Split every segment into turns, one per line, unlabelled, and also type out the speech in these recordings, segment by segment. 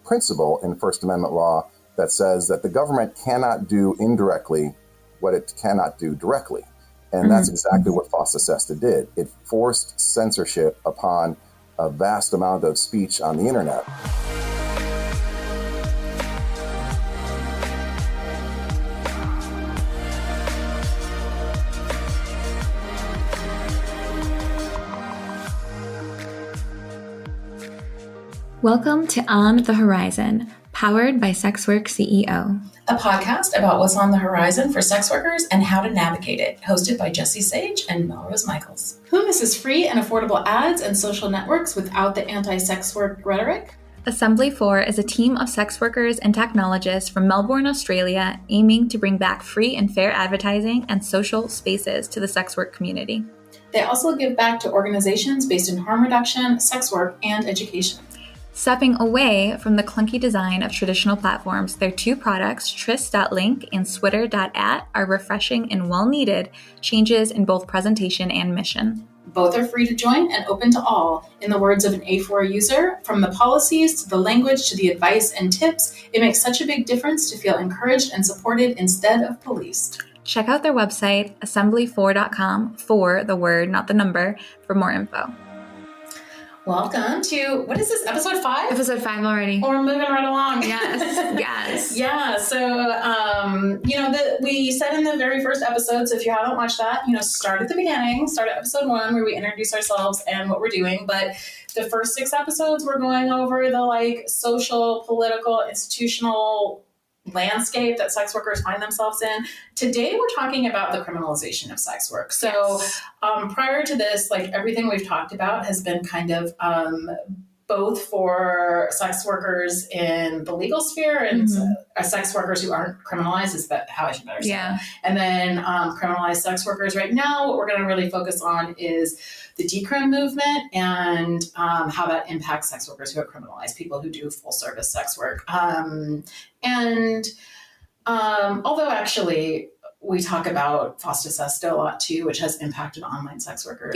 principle in First Amendment law that says that the government cannot do indirectly what it cannot do directly. And that's exactly what FOSTA SESTA did. It forced censorship upon a vast amount of speech on the internet.
Welcome to On The Whorizon, powered by SexWorkCEO.
A podcast about what's on the horizon for sex workers and how to navigate it, hosted by Jessie Sage and MelRose Michaels. Who misses free and affordable ads and social networks without the anti-sex work rhetoric?
Assembly 4 is a team of sex workers and technologists from Melbourne, Australia, aiming to bring back free and fair advertising and social spaces to the sex work community.
They also give back to organizations based in harm reduction, sex work, and education.
Stepping away from the clunky design of traditional platforms, their two products, tris.link and switter.at, are refreshing and well-needed changes in both presentation and mission.
Both are free to join and open to all. In the words of an A4 user, from the policies to the language to the advice and tips, it makes such a big difference to feel encouraged and supported instead of policed.
Check out their website, assembly4.com, for the word, not the number, for more info.
Welcome to, what is this, episode 5?
Episode 5 already.
We're moving right along.
Yes.
Yeah, so, we said in the very first episode, so if you haven't watched that, start at the beginning, start at episode 1 where we introduce ourselves and what we're doing. But the first 6 episodes, we're going over the social, political, institutional landscape that sex workers find themselves in. Today, we're talking about the criminalization of sex work. So prior to this, everything we've talked about has been kind of both for sex workers in the legal sphere and sex workers who aren't criminalized is how I should better say it. And then criminalized sex workers. Right now, what we're going to really focus on is the decrim movement and how that impacts sex workers who are criminalized, people who do full service sex work. Although actually we talk about FOSTA SESTA a lot too, which has impacted online sex workers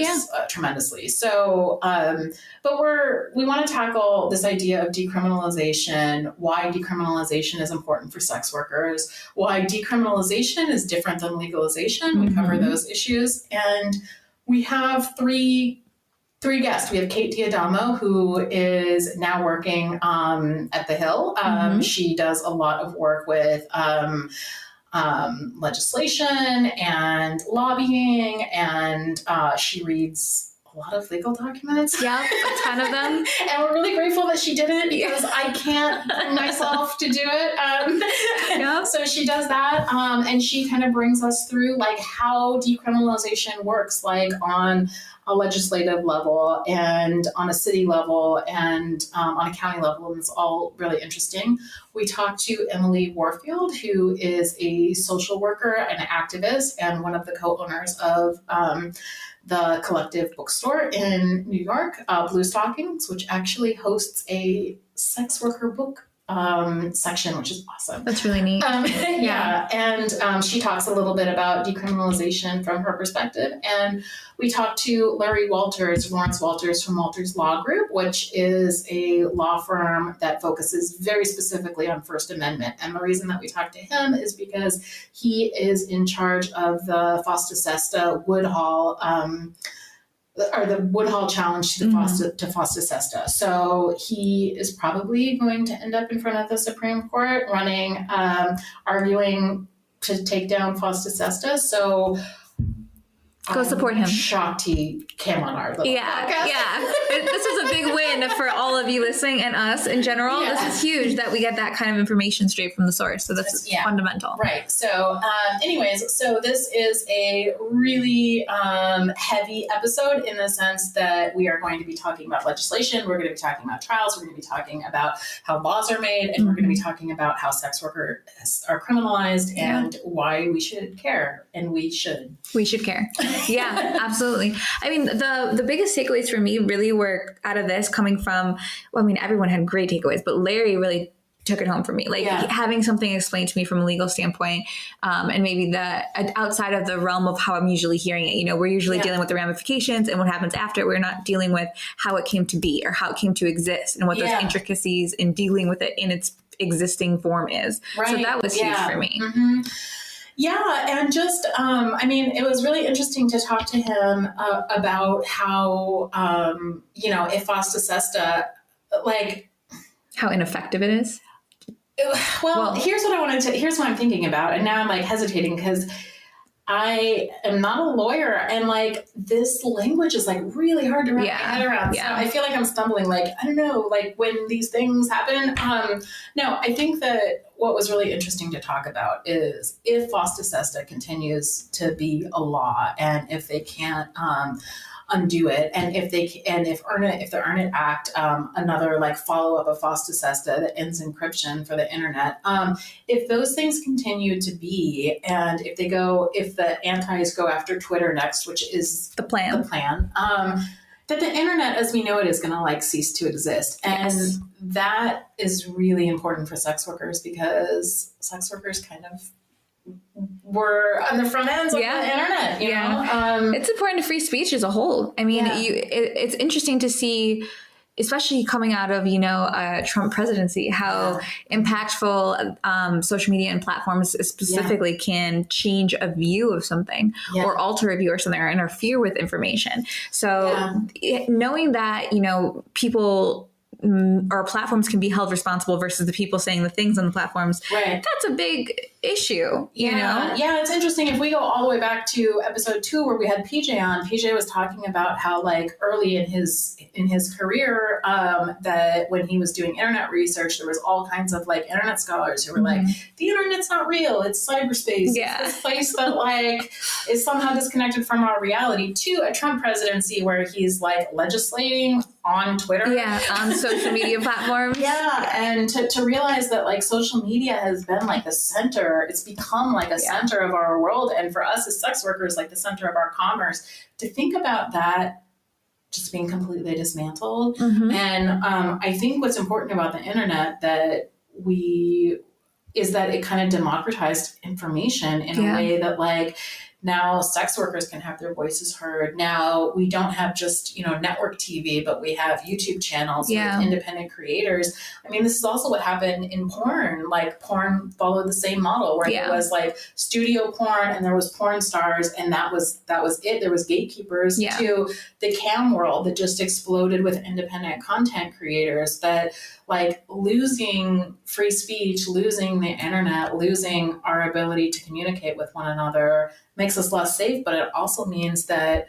tremendously. So, but we want to tackle this idea of decriminalization, why decriminalization is important for sex workers, why decriminalization is different than legalization. We cover those issues. And we have three guests. We have Kate Diadamo, who is now working at The Hill. She does a lot of work with legislation and lobbying, and she reads a lot of legal documents.
Yeah, a ton of them.
And we're really grateful that she did it because I can't bring myself to do it. So she does that. And she kind of brings us through how decriminalization works, on a legislative level and on a city level and on a county level. And it's all really interesting. We talked to Emily Warfield, who is a social worker and an activist and one of the co-owners of the Collective Bookstore in New York, Blue Stockings, which actually hosts a sex worker book section, which is awesome.
That's really neat.
And she talks a little bit about decriminalization from her perspective. And we talked to Lawrence Walters from Walters Law Group, which is a law firm that focuses very specifically on First Amendment. And the reason that we talked to him is because he is in charge of the FOSTA SESTA Woodhall or the Woodhall challenge to FOSTA SESTA. So he is probably going to end up in front of the Supreme Court arguing to take down FOSTA SESTA. So
go support him.
Shocked he came on our little podcast.
This is a big win for all of you listening and us in general. This is huge that we get that kind of information straight from the source. So this is fundamental.
Right. So so this is a really heavy episode in the sense that we are going to be talking about legislation. We're going to be talking about trials. We're going to be talking about how laws are made. And we're going to be talking about how sex workers are criminalized and why we should care. And we should.
We should care. Yeah, absolutely. I mean, the biggest takeaways for me really were out of this coming from, everyone had great takeaways, but Larry really took it home for me. Like having something explained to me from a legal standpoint, and maybe outside of the realm of how I'm usually hearing it. You know, we're usually dealing with the ramifications and what happens after. We're not dealing with how it came to be or how it came to exist and what those intricacies in dealing with it in its existing form is. Right. So that was huge for me.
Mm-hmm. Yeah. And just, I mean, it was really interesting to talk to him about how, you know, if FOSTA SESTA, like
how ineffective it is.
Well, here's what I'm thinking about. And now I'm like hesitating because I am not a lawyer and like this language is like really hard to wrap my head around. So I feel like I'm stumbling, like, I don't know, like when these things happen. No, I think that what was really interesting to talk about is if FOSTA SESTA continues to be a law and if they can't, undo it, and if the Earn It Act, another like follow up of FOSTA SESTA that ends encryption for the internet, if those things continue to be, and if the antis go after Twitter next, which is the plan, that the internet as we know it is going to like cease to exist, and that is really important for sex workers because sex workers kind of were on the front ends of the internet, you know?
It's important to free speech as a whole. I mean, it's interesting to see, especially coming out of, you know, Trump presidency, how impactful social media and platforms specifically can change a view of something or alter a view or something or interfere with information. So knowing that, you know, people or platforms can be held responsible versus the people saying the things on the platforms. Right. That's a big issue, you know?
Yeah, it's interesting. If we go all the way back to episode 2 where we had PJ on, PJ was talking about how like early in his career, that when he was doing internet research, there was all kinds of like internet scholars who were like, the internet's not real, it's cyberspace. It's this place that like is somehow disconnected from our reality, to a Trump presidency where he's like legislating on Twitter.
On social media platforms.
And to realize that like social media has been like the center, it's become like a center of our world. And for us as sex workers, like the center of our commerce, to think about that just being completely dismantled. And I think what's important about the internet is that it kind of democratized information in a way that like, now sex workers can have their voices heard. Now we don't have just, you know, network TV, but we have YouTube channels with independent creators. I mean, this is also what happened in porn. Like porn followed the same model where there was like studio porn and there was porn stars, and that was it. There was gatekeepers to the cam world that just exploded with independent content creators, that like losing free speech, losing the internet, losing our ability to communicate with one another makes us less safe, but it also means that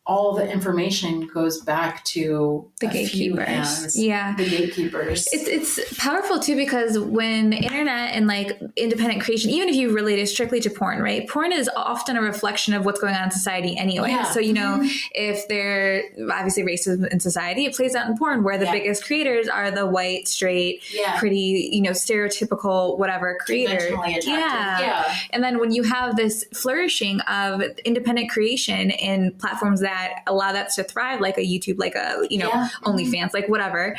all the information goes back to
the gatekeepers.
The gatekeepers.
It's powerful too, because when internet and like independent creation, even if you relate it strictly to porn, right? Porn is often a reflection of what's going on in society anyway. So, you know, if there obviously racism in society, it plays out in porn where the biggest creators are the white, straight, pretty, you know, stereotypical, whatever creators. And then when you have this flourishing of independent creation in platforms that allow that to thrive, like a YouTube, like a, you know, OnlyFans, like whatever,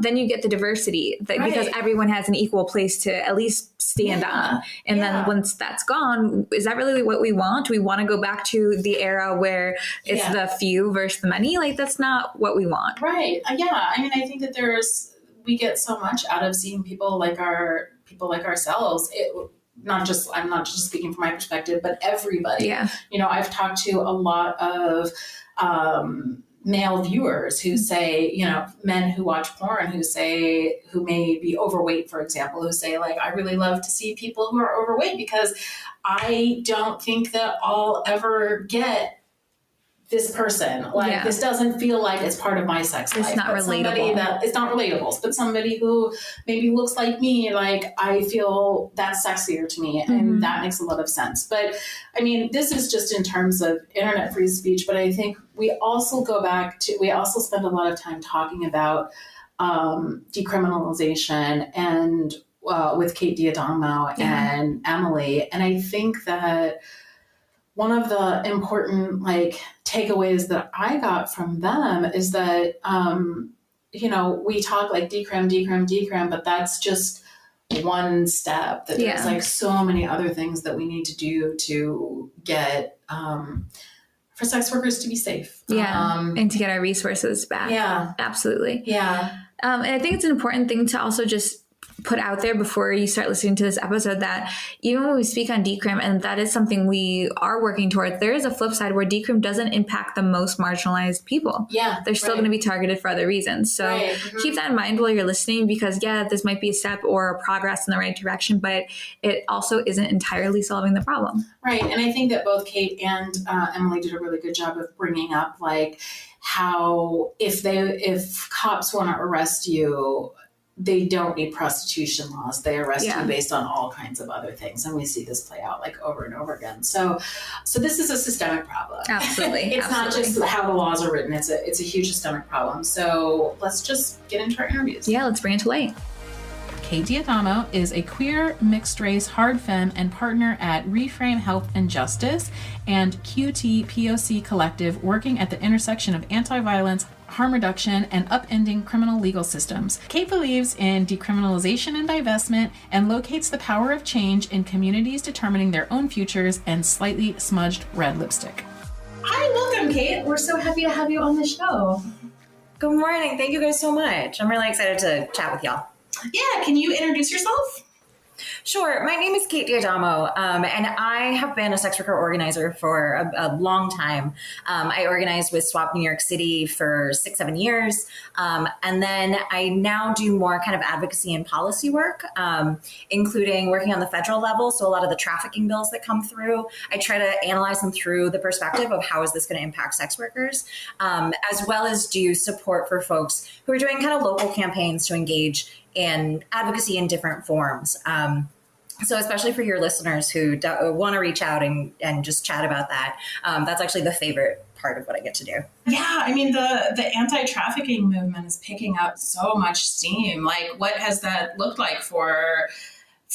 then you get the diversity because everyone has an equal place to at least stand on. And then once that's gone, is that really what we want? Do we want to go back to the era where it's the few versus the many? Like, that's not what we want.
Right. I mean, I think that we get so much out of seeing people like ourselves. I'm not just speaking from my perspective, but everybody. You know, I've talked to a lot of male viewers who say, you know, men who watch porn, who may be overweight, for example, who say like, I really love to see people who are overweight because I don't think that I'll ever get this person. Like, this doesn't feel like it's part of my sex life.
It's not relatable.
It's not relatable, but somebody who maybe looks like me, like, I feel that's sexier to me. And that makes a lot of sense. But I mean, this is just in terms of internet free speech, but I think we also spend a lot of time talking about decriminalization and with Kate D'Adamo and Emily. And I think that one of the important like takeaways that I got from them is that we talk like decrim, but that's just one step. That there's like so many other things that we need to do to get for sex workers to be safe.
And to get our resources back.
Yeah.
Absolutely.
Yeah.
And I think it's an important thing to also just put out there before you start listening to this episode that even when we speak on decrim, and that is something we are working towards, there is a flip side where decrim doesn't impact the most marginalized people.
Yeah.
They're still going to be targeted for other reasons. So keep that in mind while you're listening, because this might be a step or a progress in the right direction, but it also isn't entirely solving the problem.
Right. And I think that both Kate and Emily did a really good job of bringing up like how if cops want to arrest you, they don't need prostitution laws. They arrest you based on all kinds of other things. And we see this play out like over and over again. So this is a systemic problem.
Absolutely.
It's not just how the laws are written. It's a huge systemic problem. So let's just get into our interviews.
Yeah, let's bring it to light.
Kate Diadamo is a queer, mixed-race, hard femme and partner at Reframe Health and Justice and QT POC Collective, working at the intersection of anti-violence, harm reduction, and upending criminal legal systems. Kate believes in decriminalization and divestment and locates the power of change in communities determining their own futures and slightly smudged red lipstick. Hi, welcome, Kate. We're so happy to have you on the show.
Good morning. Thank you guys so much. I'm really excited to chat with y'all.
Yeah, can you introduce yourself?
Sure. My name is Kate Diadamo, and I have been a sex worker organizer for a long time. I organized with SWAP New York City for 6-7 years, and then I now do more kind of advocacy and policy work, including working on the federal level. So a lot of the trafficking bills that come through, I try to analyze them through the perspective of how is this going to impact sex workers, as well as do support for folks who are doing kind of local campaigns to engage in advocacy in different forms. So especially for your listeners who want to reach out and just chat about that, that's actually the favorite part of what I get to do.
Yeah, I mean, the anti-trafficking movement is picking up so much steam. Like, what has that looked like for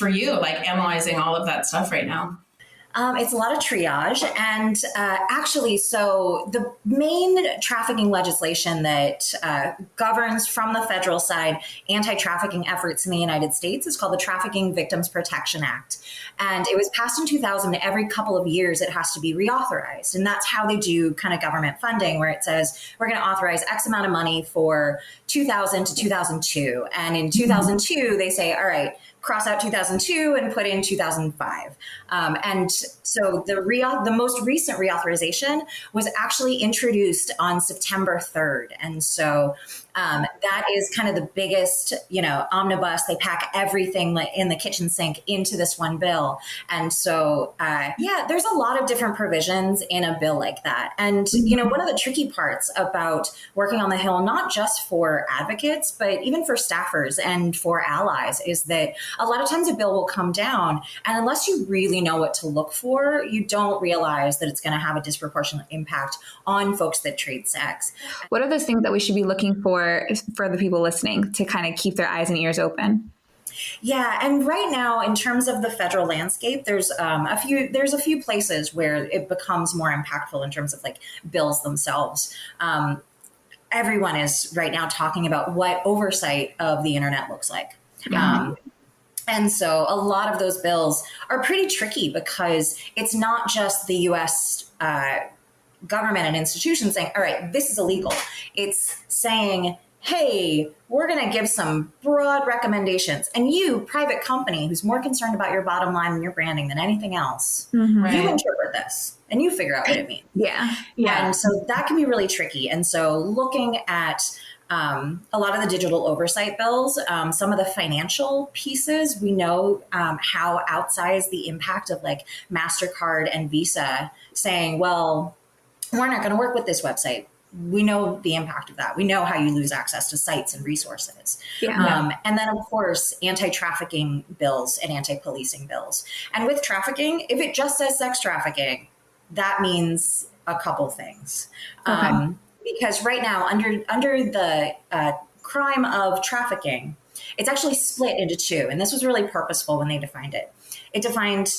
you, like analyzing all of that stuff right now?
It's a lot of triage. And actually, so the main trafficking legislation that governs from the federal side anti-trafficking efforts in the United States is called the Trafficking Victims Protection Act. And it was passed in 2000. Every couple of years, it has to be reauthorized. And that's how they do kind of government funding, where it says, we're going to authorize X amount of money for 2000 to 2002. And in 2002, they say, all right, cross out 2002 and put in 2005. And so the most recent reauthorization was actually introduced on September 3rd. And so that is kind of the biggest, omnibus. They pack everything in the kitchen sink into this one bill. And so, there's a lot of different provisions in a bill like that. And, one of the tricky parts about working on the Hill, not just for advocates, but even for staffers and for allies, is that a lot of times a bill will come down, and unless you really know what to look for, you don't realize that it's going to have a disproportionate impact on folks that trade sex.
What are those things that we should be looking for the people listening to kind of keep their eyes and ears open?
Yeah, and right now, in terms of the federal landscape, there's a few places where it becomes more impactful in terms of like bills themselves. Everyone is right now talking about what oversight of the internet looks like. And so a lot of those bills are pretty tricky because it's not just the U.S. Government and institutions saying, all right, this is illegal. It's saying, hey, we're going to give some broad recommendations. And you, private company, who's more concerned about your bottom line and your branding than anything else, you interpret this and you figure out what it means.
Yeah.
And so that can be really tricky. And so looking at a lot of the digital oversight bills, some of the financial pieces, we know how outsized the impact of like MasterCard and Visa saying, well, we're not going to work with this website. We know the impact of that. We know how you lose access to sites and resources. And then, of course, anti-trafficking bills and anti-policing bills. And with trafficking, if it just says sex trafficking, that means a couple things. Because right now, under the crime of trafficking, it's actually split into two. And this was really purposeful when they defined it. It defined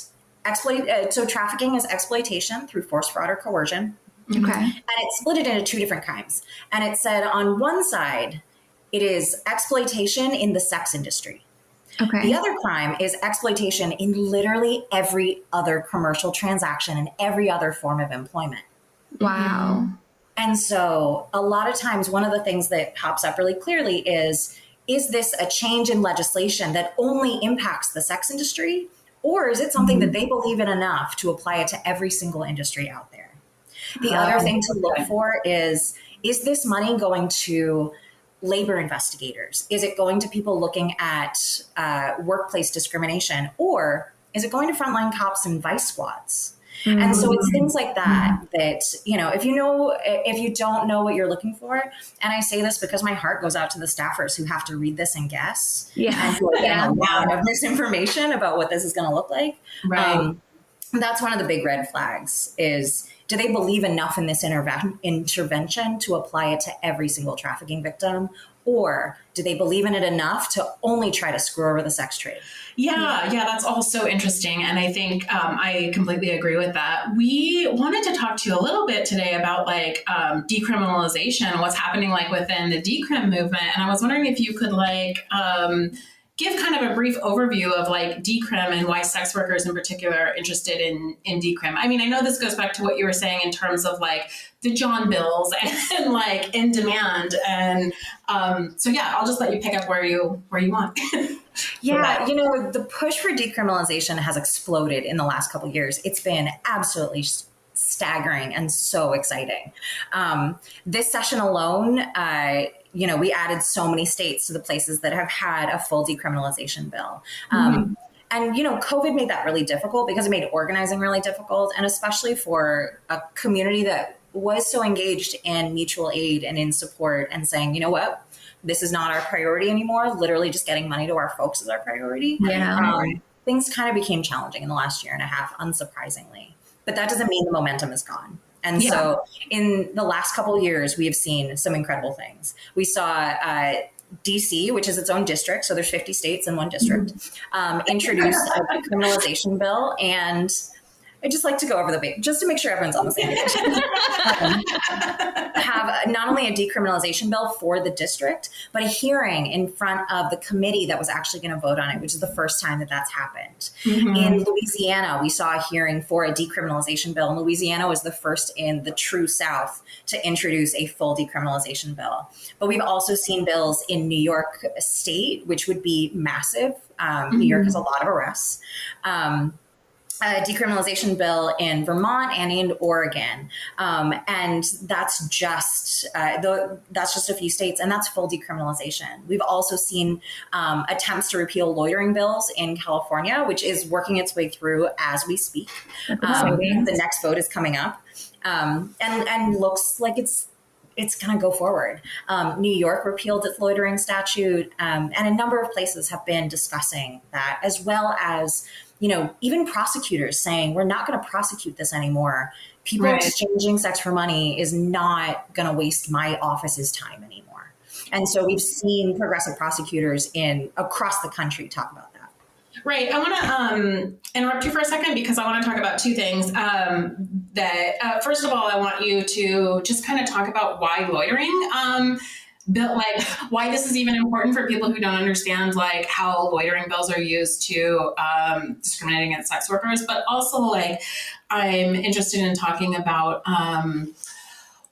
so trafficking is exploitation through force, fraud, or coercion.
Okay.
And it split it into two different kinds. And it said on one side, It is exploitation in the sex industry.
Okay.
The other crime is exploitation in literally every other commercial transaction and every other form of employment.
Wow.
And so a lot of times, one of the things that pops up really clearly is this a change in legislation that only impacts the sex industry? Or is it something that they believe in enough to apply it to every single industry out there? The other thing to look for is this money going to labor investigators? Is it going to people looking at workplace discrimination? Or is it going to frontline cops and vice squads? And so it's things like that, if you don't know what you're looking for, and I say this because my heart goes out to the staffers who have to read this and guess, and who are getting a lot of misinformation about what this is going to look like.
Right.
That's one of the big red flags is, do they believe enough in this intervention to apply it to every single trafficking victim? Or do they believe in it enough to only try to screw over the sex trade?
Yeah, that's all so interesting. And I think I completely agree with that. We wanted to talk to you a little bit today about decriminalization, what's happening within the decrim movement. And I was wondering if you could give kind of a brief overview of decrim and why sex workers in particular are interested in decrim. I mean, I know this goes back to what you were saying in terms of the John bills and in demand. And so I'll just let you pick up where you want.
Yeah, the push for decriminalization has exploded in the last couple of years. It's been absolutely staggering and so exciting. This session alone, we added so many states to the places that have had a full decriminalization bill. And, COVID made that really difficult because it made organizing really difficult. And especially for a community that was so engaged in mutual aid and in support and saying, you know what, this is not our priority anymore. Literally just getting money to our folks is our priority.
Yeah.
Things kind of became challenging in the last year and a half, unsurprisingly. But that doesn't mean the momentum is gone. And so in the last couple of years, we have seen some incredible things. We saw DC, which is its own district, so there's 50 states in one district, introduce a decriminalization bill. And I just like to go over just to make sure everyone's on the same page. Have not only a decriminalization bill for the district, but a hearing in front of the committee that was actually going to vote on it, which is the first time that that's happened. In Louisiana, we saw a hearing for a decriminalization bill. And Louisiana was the first in the true South to introduce a full decriminalization bill. But we've also seen bills in New York State, which would be massive. New York has a lot of arrests. A decriminalization bill in Vermont and in Oregon. And that's just a few states, and that's full decriminalization. We've also seen attempts to repeal loitering bills in California, which is working its way through as we speak. The next vote is coming up, and looks like it's going to go forward. New York repealed its loitering statute, and a number of places have been discussing that, as well as even prosecutors saying, we're not going to prosecute this anymore. People exchanging sex for money is not going to waste my office's time anymore. And so we've seen progressive prosecutors across the country talk about that.
Right. I want to interrupt you for a second because I want to talk about two things. First of all, I want you to just kind of talk about why loitering. Why this is even important for people who don't understand how loitering bills are used to discriminate against sex workers, but also I'm interested in talking about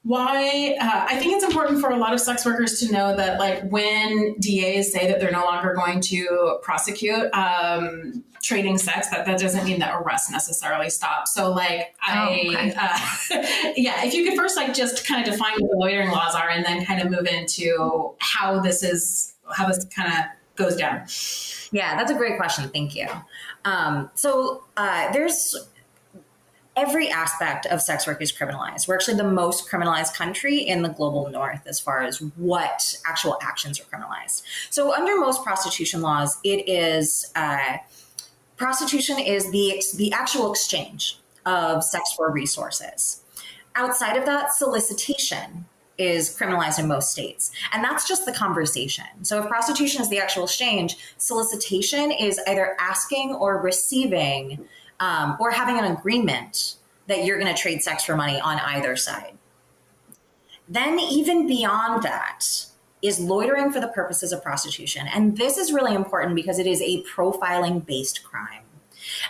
why I think it's important for a lot of sex workers to know that when DAs say that they're no longer going to prosecute trading sex, that doesn't mean that arrests necessarily stop. So if you could first just kind of define what the loitering laws are and then kind of move into how this kind of goes down.
Yeah, that's a great question. Thank you. There's every aspect of sex work is criminalized. We're actually the most criminalized country in the global north as far as what actual actions are criminalized. So under most prostitution laws, it is prostitution is the actual exchange of sex for resources. Outside of that, solicitation is criminalized in most states. And that's just the conversation. So if prostitution is the actual exchange, solicitation is either asking or receiving or having an agreement that you're going to trade sex for money on either side. Then even beyond that, is loitering for the purposes of prostitution. And this is really important because it is a profiling-based crime.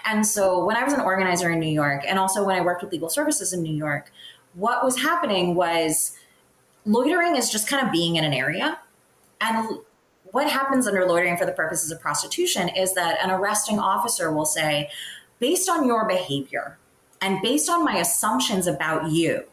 And so when I was an organizer in New York, and also when I worked with legal services in New York, what was happening was loitering is just kind of being in an area. And what happens under loitering for the purposes of prostitution is that an arresting officer will say, based on your behavior and based on my assumptions about you,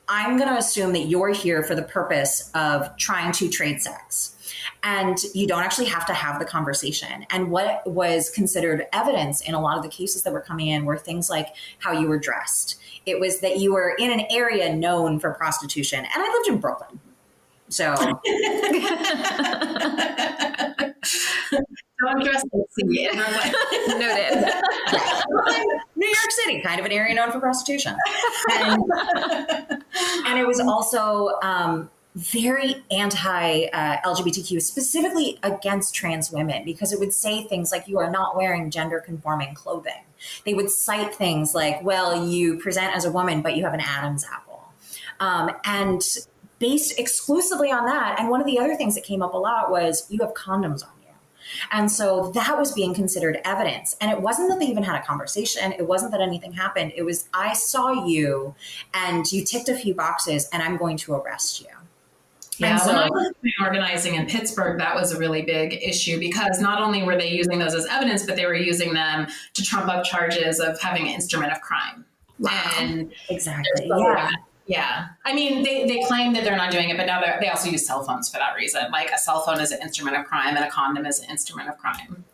I'm going to assume that you're here for the purpose of trying to trade sex. And you don't actually have to have the conversation. And what was considered evidence in a lot of the cases that were coming in were things like how you were dressed. It was that you were in an area known for prostitution. And I lived in Brooklyn. So
don't dress sexy.
Noted.
New York City, kind of an area known for prostitution. And it was also very anti-LGBTQ, specifically against trans women, because it would say things like, you are not wearing gender-conforming clothing. They would cite things like, well, you present as a woman, but you have an Adam's apple. And based exclusively on that. And one of the other things that came up a lot was, you have condoms on you. And so that was being considered evidence. And it wasn't that they even had a conversation. It wasn't that anything happened. It was, I saw you and you ticked a few boxes and I'm going to arrest you.
Yeah, when I was organizing in Pittsburgh, that was a really big issue because not only were they using those as evidence, but they were using them to trump up charges of having an instrument of crime.
Wow.
And
exactly.
Yeah. I mean, they claim that they're not doing it, but now they also use cell phones for that reason. Like a cell phone is an instrument of crime and a condom is an instrument of crime.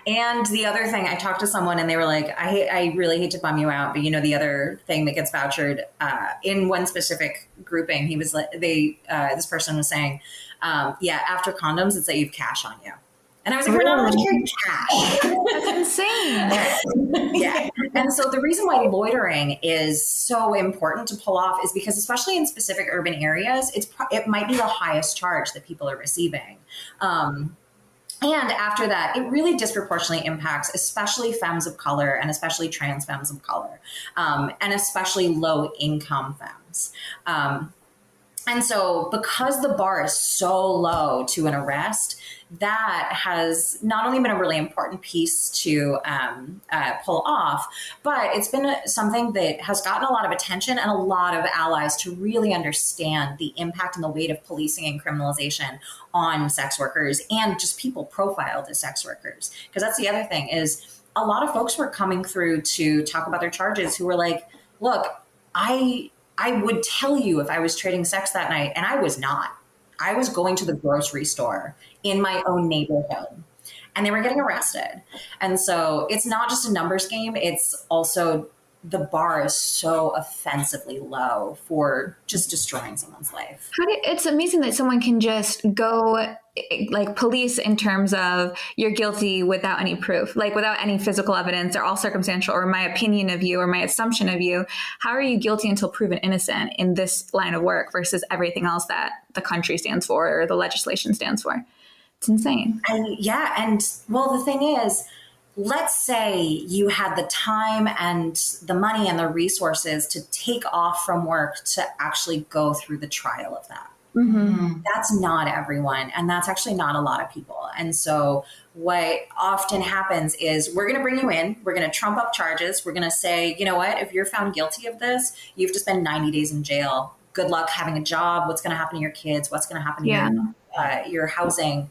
And the other thing, I talked to someone and they were like, I really hate to bum you out, but the other thing that gets vouchered in one specific grouping, he was like, this person was saying, after condoms, it's that you have cash on you. And I was like, we're not allowed to carry cash.
That's insane.
Yeah. And so the reason why loitering is so important to pull off is because, especially in specific urban areas, it might be the highest charge that people are receiving. And after that, it really disproportionately impacts especially femmes of color and especially trans femmes of color, and especially low income femmes. And so because the bar is so low to an arrest, that has not only been a really important piece to pull off, but it's been something that has gotten a lot of attention and a lot of allies to really understand the impact and the weight of policing and criminalization on sex workers and just people profiled as sex workers. Because that's the other thing is a lot of folks were coming through to talk about their charges who were like, look, I would tell you if I was trading sex that night, and I was not. I was going to the grocery store in my own neighborhood and they were getting arrested. And so it's not just a numbers game. It's also the bar is so offensively low for just destroying someone's life.
It's amazing that someone can just go like police in terms of you're guilty without any proof, like without any physical evidence or all circumstantial or my opinion of you or my assumption of you. How are you guilty until proven innocent in this line of work versus everything else that the country stands for or the legislation stands for? It's insane.
And well, the thing is, let's say you had the time and the money and the resources to take off from work to actually go through the trial of that. Mm-hmm. That's not everyone. And that's actually not a lot of people. And so what often happens is we're going to bring you in, we're going to trump up charges. We're going to say, you know what, if you're found guilty of this, you have to spend 90 days in jail. Good luck having a job. What's going to happen to your kids? What's going to happen to your housing?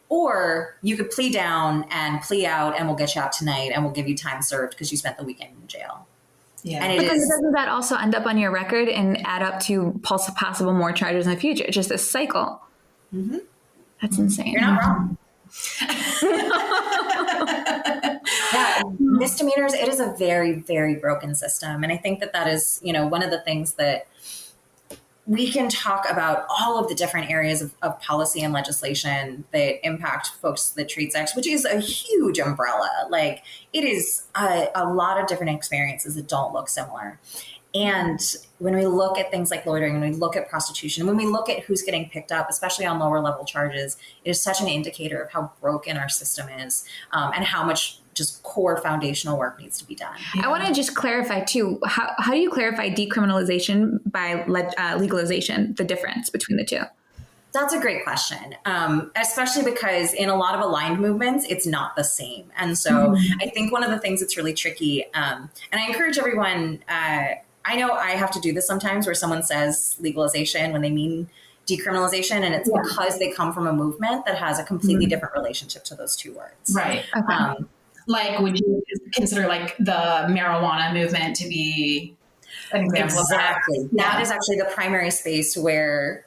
Or you could plea down and plea out and we'll get you out tonight and we'll give you time served because you spent the weekend in jail.
Yeah. And doesn't that also end up on your record and add up to possible more charges in the future? Just a cycle. Mm-hmm. That's insane.
You're not wrong. Yeah, misdemeanors, it is a very, very broken system. And I think that is, one of the things that we can talk about all of the different areas of policy and legislation that impact folks that treat sex, which is a huge umbrella. Like it is a lot of different experiences that don't look similar. And when we look at things like loitering, when we look at prostitution, when we look at who's getting picked up, especially on lower level charges, it is such an indicator of how broken our system is and how much just core foundational work needs to be done.
I want to just clarify too, how do you clarify decriminalization by legalization, the difference between the two?
That's a great question, especially because in a lot of aligned movements, it's not the same. And so I think one of the things that's really tricky, and I encourage everyone, I know I have to do this sometimes where someone says legalization when they mean decriminalization, and it's because they come from a movement that has a completely different relationship to those two words.
Right. Okay. Like, would you consider like the marijuana movement to be an example
exactly
of that?
That is actually the primary space where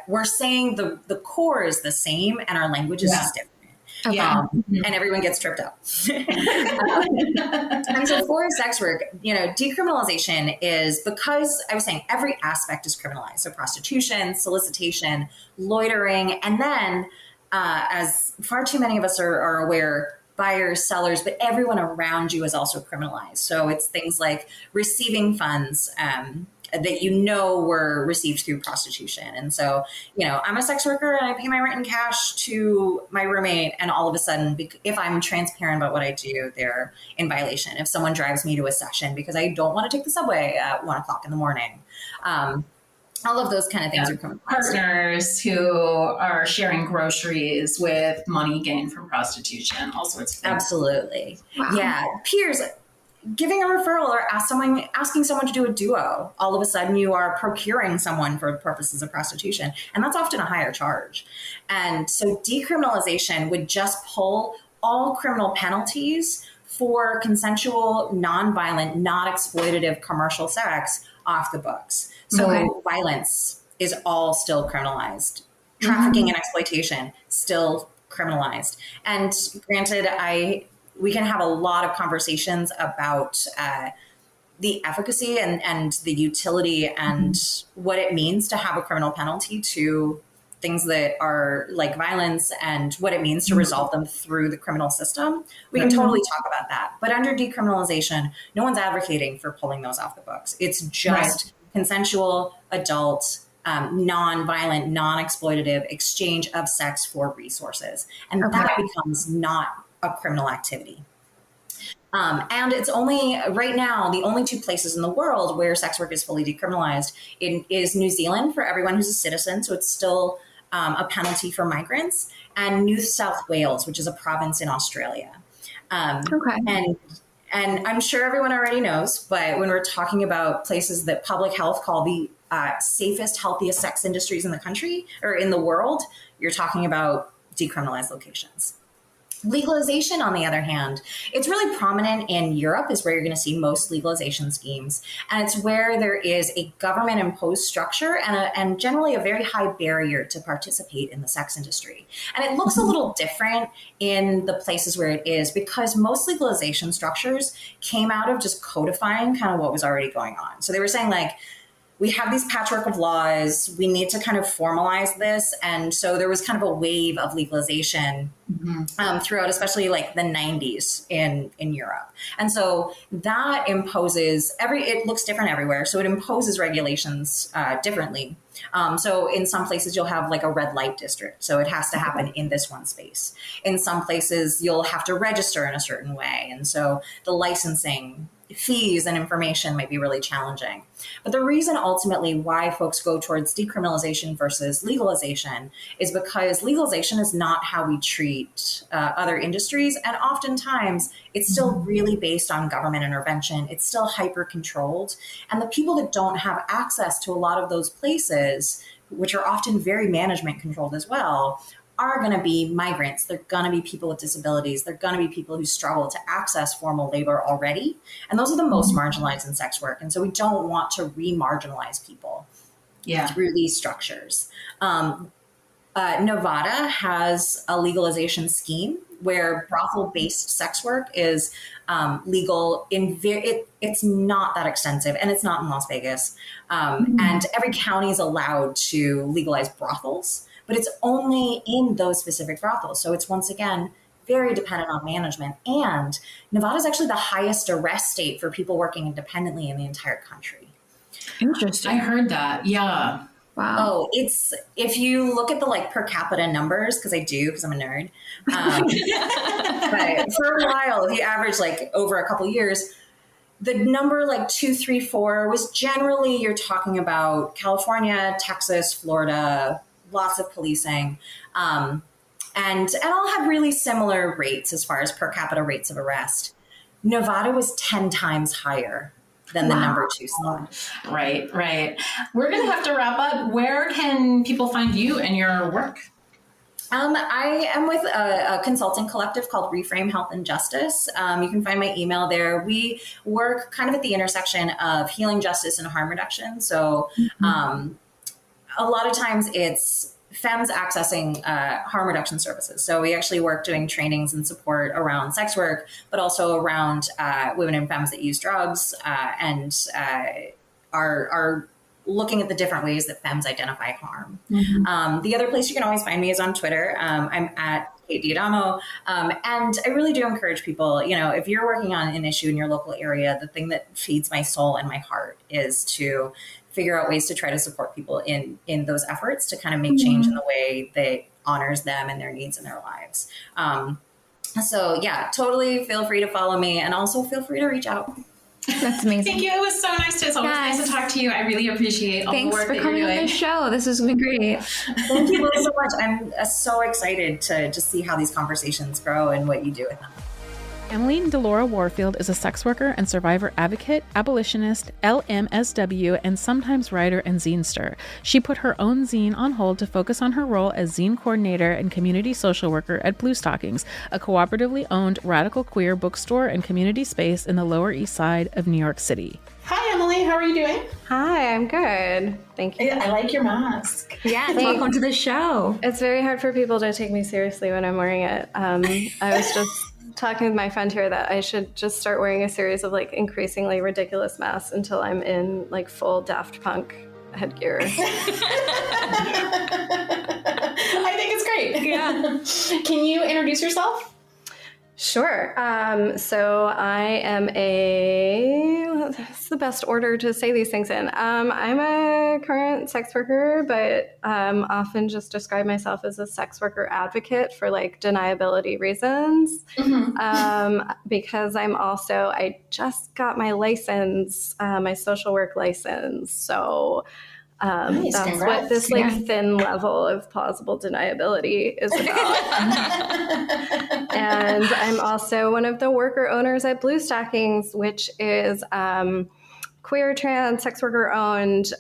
we're saying the core is the same and our language is just different. And everyone gets tripped up. And so for sex work, decriminalization is because I was saying every aspect is criminalized. So prostitution, solicitation, loitering, and then as far too many of us are aware, buyers, sellers, but everyone around you is also criminalized. So it's things like receiving funds that were received through prostitution. And so, I'm a sex worker and I pay my rent in cash to my roommate. And all of a sudden, if I'm transparent about what I do, they're in violation. If someone drives me to a session because I don't want to take the subway at 1:00 in the morning, all of those kind of things are criminalized.
Partners who are sharing groceries with money gained from prostitution, all sorts of things.
Absolutely. Wow. Yeah. Peers, giving a referral or asking someone to do a duo. All of a sudden you are procuring someone for purposes of prostitution. And that's often a higher charge. And so decriminalization would just pull all criminal penalties for consensual, non-violent, non-exploitative commercial sex off the books. So violence is all still criminalized. Trafficking and exploitation, still criminalized. And granted, we can have a lot of conversations about the efficacy and the utility and what it means to have a criminal penalty to things that are like violence and what it means to resolve them through the criminal system. We can totally talk about that. But under decriminalization, no one's advocating for pulling those off the books. It's just consensual, adult, non-violent, non-exploitative exchange of sex for resources. And that becomes not a criminal activity. And it's only right now, the only two places in the world where sex work is fully decriminalized is New Zealand for everyone who's a citizen. So it's still a penalty for migrants, and New South Wales, which is a province in Australia. And I'm sure everyone already knows, but when we're talking about places that public health call the safest, healthiest sex industries in the country or in the world, you're talking about decriminalized locations. Legalization, on the other hand, it's really prominent in Europe is where you're going to see most legalization schemes. And it's where there is a government-imposed structure and generally a very high barrier to participate in the sex industry. And it looks a little different in the places where it is because most legalization structures came out of just codifying kind of what was already going on. So they were saying like, we have these patchwork of laws, we need to kind of formalize this. And so there was kind of a wave of legalization throughout, especially like the 90s in Europe. And so that imposes it looks different everywhere. So it imposes regulations differently. So in some places you'll have like a red light district. So it has to happen in this one space. In some places you'll have to register in a certain way. And so the licensing fees and information might be really challenging. But the reason ultimately why folks go towards decriminalization versus legalization is because legalization is not how we treat other industries. And oftentimes it's still really based on government intervention. It's still hyper controlled. And the people that don't have access to a lot of those places, which are often very management controlled as well, are going to be migrants. They're going to be people with disabilities. They're going to be people who struggle to access formal labor already. And those are the most marginalized in sex work. And so we don't want to re-marginalize people through these structures. Nevada has a legalization scheme where brothel-based sex work is legal it's not that extensive, and it's not in Las Vegas. And every county is allowed to legalize brothels, but it's only in those specific brothels. So it's once again very dependent on management. And Nevada is actually the highest arrest state for people working independently in the entire country.
Interesting.
I heard that. Yeah.
Wow.
Oh, it's if you look at the like per capita numbers, because I'm a nerd. But for a while, if you average like over a couple years, the number like 2, 3, 4 was generally you're talking about California, Texas, Florida, lots of policing. And all had really similar rates as far as per capita rates of arrest. Nevada was 10 times higher than the number 2 slot.
Right. We're going to have to wrap up. Where can people find you and your work?
I am with a consulting collective called Reframe Health and Justice. You can find my email there. We work kind of at the intersection of healing justice and harm reduction. So a lot of times it's femmes accessing harm reduction services. So we actually work doing trainings and support around sex work, but also around women and femmes that use drugs and are looking at the different ways that femmes identify harm. The other place you can always find me is on Twitter. I'm at Kate Diadamo. And I really do encourage people, if you're working on an issue in your local area, the thing that feeds my soul and my heart is to figure out ways to try to support people in those efforts to kind of make change in the way that honors them and their needs in their lives. So yeah, totally feel free to follow me, and also feel free to reach out.
That's amazing.
Thank you. It was so nice it's always nice to talk to you. I really appreciate all the work that you're doing.
Thanks for coming on the show. This has been great.
Thank you both so much. I'm so excited to just see how these conversations grow and what you do with them.
Emily Delora Warfield is a sex worker and survivor advocate, abolitionist, LMSW, and sometimes writer and zinester. She put her own zine on hold to focus on her role as zine coordinator and community social worker at Blue Stockings, a cooperatively owned radical queer bookstore and community space in the Lower East Side of New York City.
Hi, Emily. How are you doing?
Hi, I'm good. Thank you.
I like your mask.
Yes, welcome to the show.
It's very hard for people to take me seriously when I'm wearing it. I was just talking with my friend here that I should just start wearing a series of increasingly ridiculous masks until I'm in full Daft Punk headgear.
I think it's great.
Yeah.
Can you introduce yourself?
Sure. So I am that's the best order to say these things in. I'm a current sex worker, but often just describe myself as a sex worker advocate for deniability reasons. Because I just got my license, my social work license. So
nice,
that's
congrats.
what this thin level of plausible deniability is about. And I'm also one of the worker owners at Blue Stockings, which is queer, trans, sex worker owned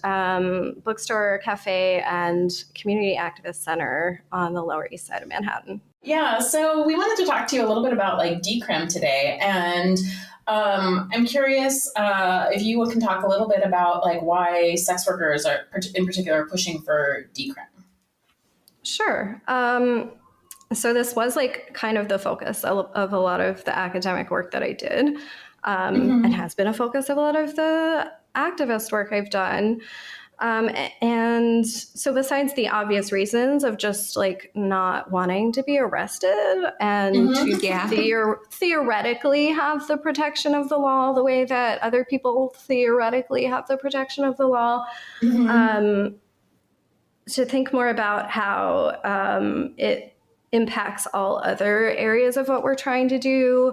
bookstore, cafe, and community activist center on the Lower East Side of Manhattan.
Yeah, so we wanted to talk to you a little bit about decrim today, and I'm curious if you can talk a little bit about why sex workers are in particular pushing for decrim.
Sure. So this was kind of the focus of a lot of the academic work that I did, and has been a focus of a lot of the activist work I've done. And so besides the obvious reasons of just not wanting to be arrested and to theoretically have the protection of the law the way that other people theoretically have the protection of the law, to think more about how it impacts all other areas of what we're trying to do.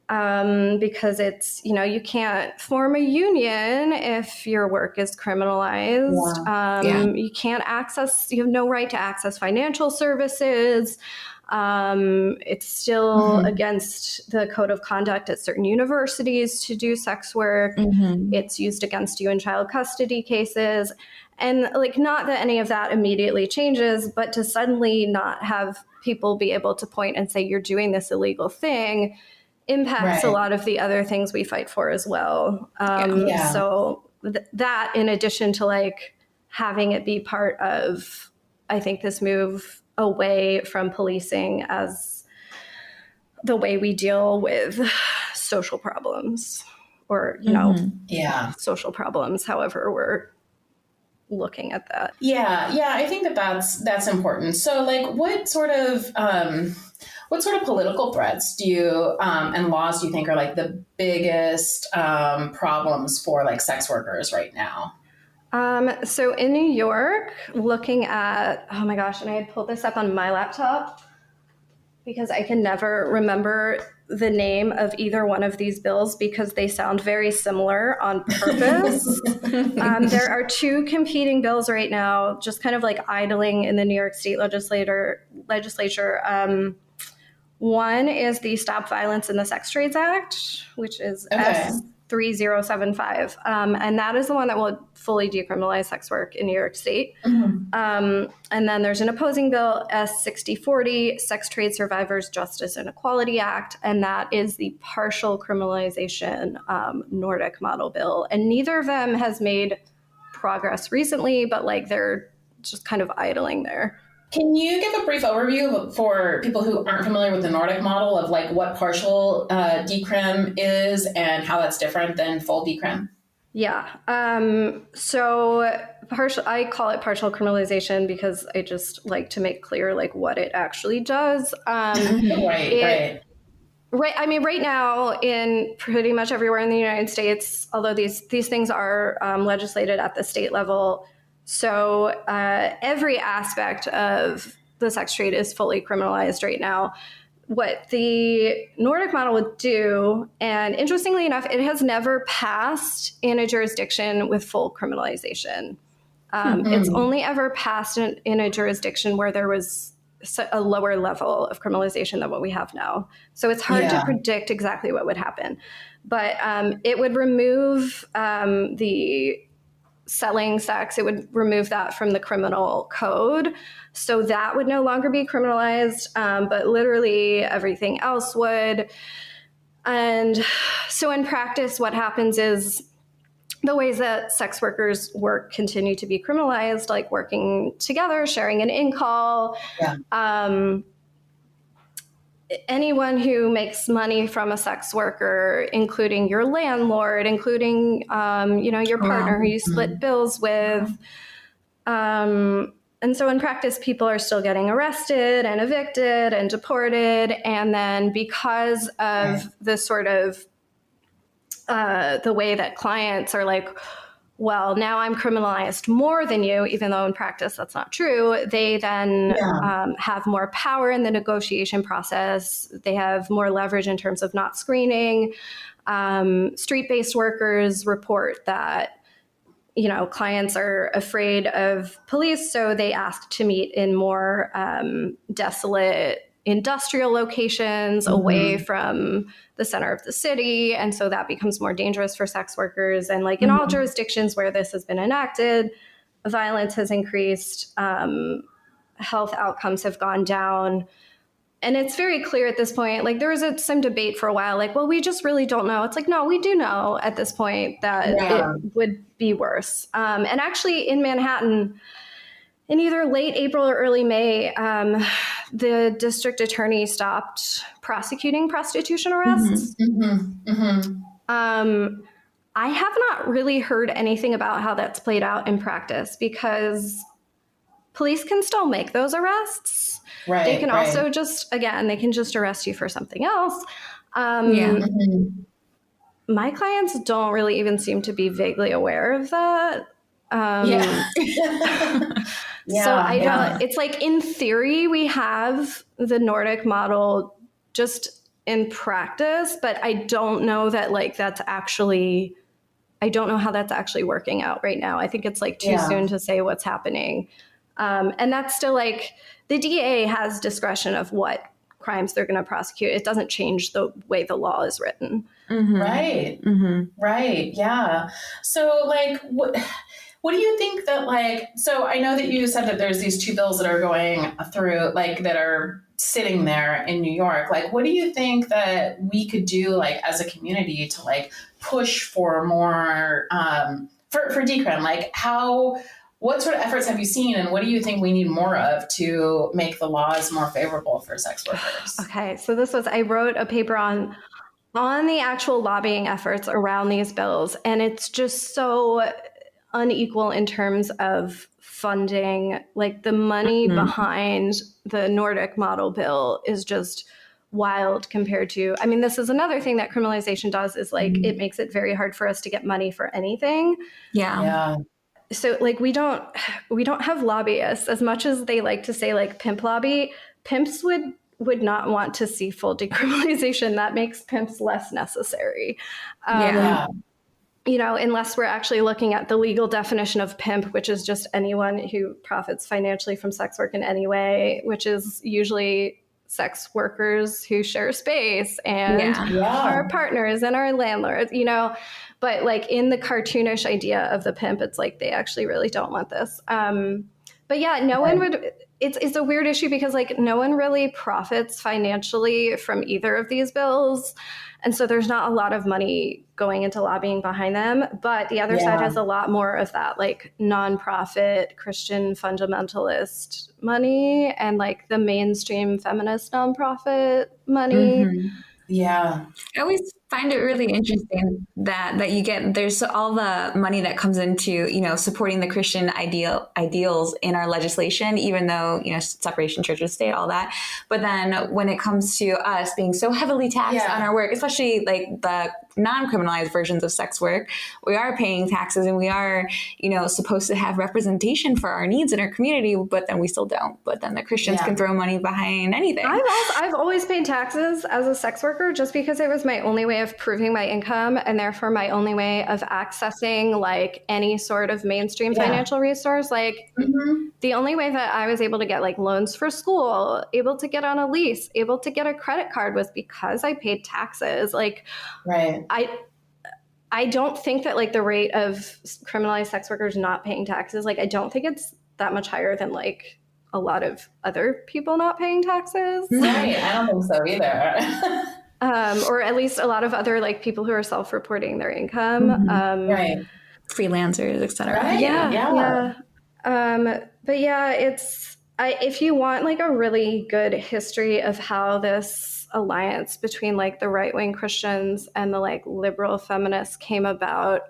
Because it's, you can't form a union if your work is criminalized. You can't you have no right to access financial services. It's still against the code of conduct at certain universities to do sex work. It's used against you in child custody cases. And not that any of that immediately changes, but to suddenly not have people be able to point and say, you're doing this illegal thing impacts a lot of the other things we fight for as well. So that, in addition to having it be part of, I think, this move away from policing as the way we deal with social problems or, social problems, however we're looking at that.
Yeah, I think that's important. So what sort of political threats do you and laws do you think are the biggest problems for sex workers right now?
So in New York, looking at, oh my gosh, and I had pulled this up on my laptop. because I can never remember the name of either one of these bills because they sound very similar on purpose. There are two competing bills right now, just kind of like idling in the New York State legislature. One is the Stop Violence in the Sex Trades Act, which is S3075. And that is the one that will fully decriminalize sex work in New York State. And then there's an opposing bill, S6040, Sex Trade Survivors Justice and Equality Act. And that is the partial criminalization Nordic model bill. And neither of them has made progress recently, but like they're just kind of idling there.
Can you give a brief overview for people who aren't familiar with the Nordic model of like what partial decrim is and how that's different than full decrim?
Yeah. So I call it partial criminalization because I just like to make clear like what it actually does. Right. I mean, right now in pretty much everywhere in the United States, although these things are legislated at the state level, so every aspect of the sex trade is fully criminalized right now. What the Nordic model would do, and interestingly enough, it has never passed in a jurisdiction with full criminalization. It's only ever passed in a jurisdiction where there was a lower level of criminalization than what we have now. So it's hard to predict exactly what would happen. But it would remove the selling sex, it would remove that from the criminal code. So that would no longer be criminalized, but literally everything else would. And so in practice, what happens is the ways that sex workers work continue to be criminalized, like working together, sharing an in-call. Anyone who makes money from a sex worker, including your landlord, including, your partner who you split bills with. And so in practice, people are still getting arrested and evicted and deported. And then because of the sort of the way that clients are like, well, now I'm criminalized more than you, even though in practice that's not true. They then have more power in the negotiation process. They have more leverage in terms of not screening. Street-based workers report that, clients are afraid of police, so they ask to meet in more desolate industrial locations away from the center of the city. And so that becomes more dangerous for sex workers. And like in all jurisdictions where this has been enacted, violence has increased, health outcomes have gone down. And it's very clear at this point, like there was some debate for a while, like, well, we just really don't know. It's like, no, we do know at this point that it would be worse. And actually in Manhattan, in either late April or early May, the district attorney stopped prosecuting prostitution arrests. I have not really heard anything about how that's played out in practice because police can still make those arrests. They can also they can just arrest you for something else. My clients don't really even seem to be vaguely aware of that. It's like in theory we have the Nordic model just in practice, but I don't know that I don't know how that's actually working out right now. I think it's like too soon to say what's happening. And that's still like the DA has discretion of what crimes they're going to prosecute. It doesn't change the way the law is written.
Right. Yeah. So like what do you think that so I know that you said that there's these two bills that are going through, that are sitting there in New York. Like, what do you think that we could do, as a community to push for more, for decrim? What sort of efforts have you seen and what do you think we need more of to make the laws more favorable for sex workers?
Okay. So I wrote a paper on the actual lobbying efforts around these bills. And it's just so unequal in terms of funding. Like the money behind the Nordic model bill is just wild compared to, this is another thing that criminalization does is it makes it very hard for us to get money for anything. So we don't have lobbyists as much as they like to say pimp lobby. Pimps would would not want to see full decriminalization. That makes pimps less necessary. You know, unless we're actually looking at the legal definition of pimp, which is just anyone who profits financially from sex work in any way, which is usually sex workers who share space and our partners and our landlords, you know. But like in the cartoonish idea of the pimp, it's like they actually really don't want this. But yeah, no one would. It's a weird issue because like no one really profits financially from either of these bills. And so there's not a lot of money going into lobbying behind them. But the other side has a lot more of that like nonprofit Christian fundamentalist money and like the mainstream feminist nonprofit money.
I always find it really interesting that you get, there's all the money that comes into, you know, supporting the Christian ideals in our legislation, even though, you know, separation church and state, all that. But then when it comes to us being so heavily taxed on our work, especially like the non-criminalized versions of sex work, we are paying taxes and we are, you know, supposed to have representation for our needs in our community, but then we still don't. But then the Christians can throw money behind anything.
I've always paid taxes as a sex worker just because it was my only way of proving my income and therefore my only way of accessing like any sort of mainstream financial resource. Like the only way that I was able to get like loans for school, able to get on a lease, able to get a credit card was because I paid taxes. Like, I don't think that like the rate of criminalized sex workers not paying taxes, like I don't think it's that much higher than like a lot of other people not paying taxes.
Right. I don't think so either.
Or at least a lot of other like people who are self-reporting their income.
Freelancers, etc.
But yeah, if you want like a really good history of how this alliance between like the right-wing Christians and the like liberal feminists came about,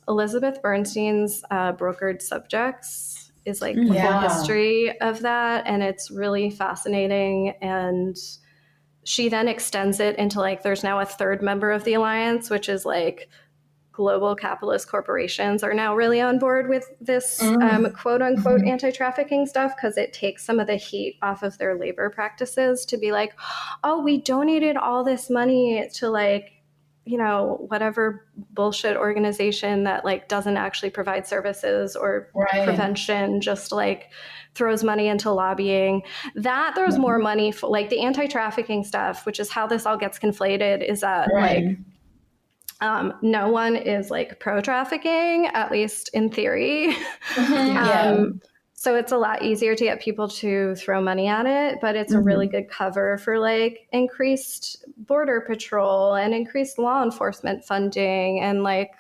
Elizabeth Bernstein's Brokered Subjects is like the whole history of that. And it's really fascinating. And she then extends it into like, there's now a third member of the alliance, which is like global capitalist corporations are now really on board with this quote unquote anti-trafficking stuff because it takes some of the heat off of their labor practices to be like, oh, we donated all this money to like, you know, whatever bullshit organization that like doesn't actually provide services or prevention, just like throws money into lobbying. That there's more money for like the anti-trafficking stuff, which is how this all gets conflated, is that like no one is like pro-trafficking, at least in theory. So it's a lot easier to get people to throw money at it, but it's a really good cover for like increased border patrol and increased law enforcement funding and like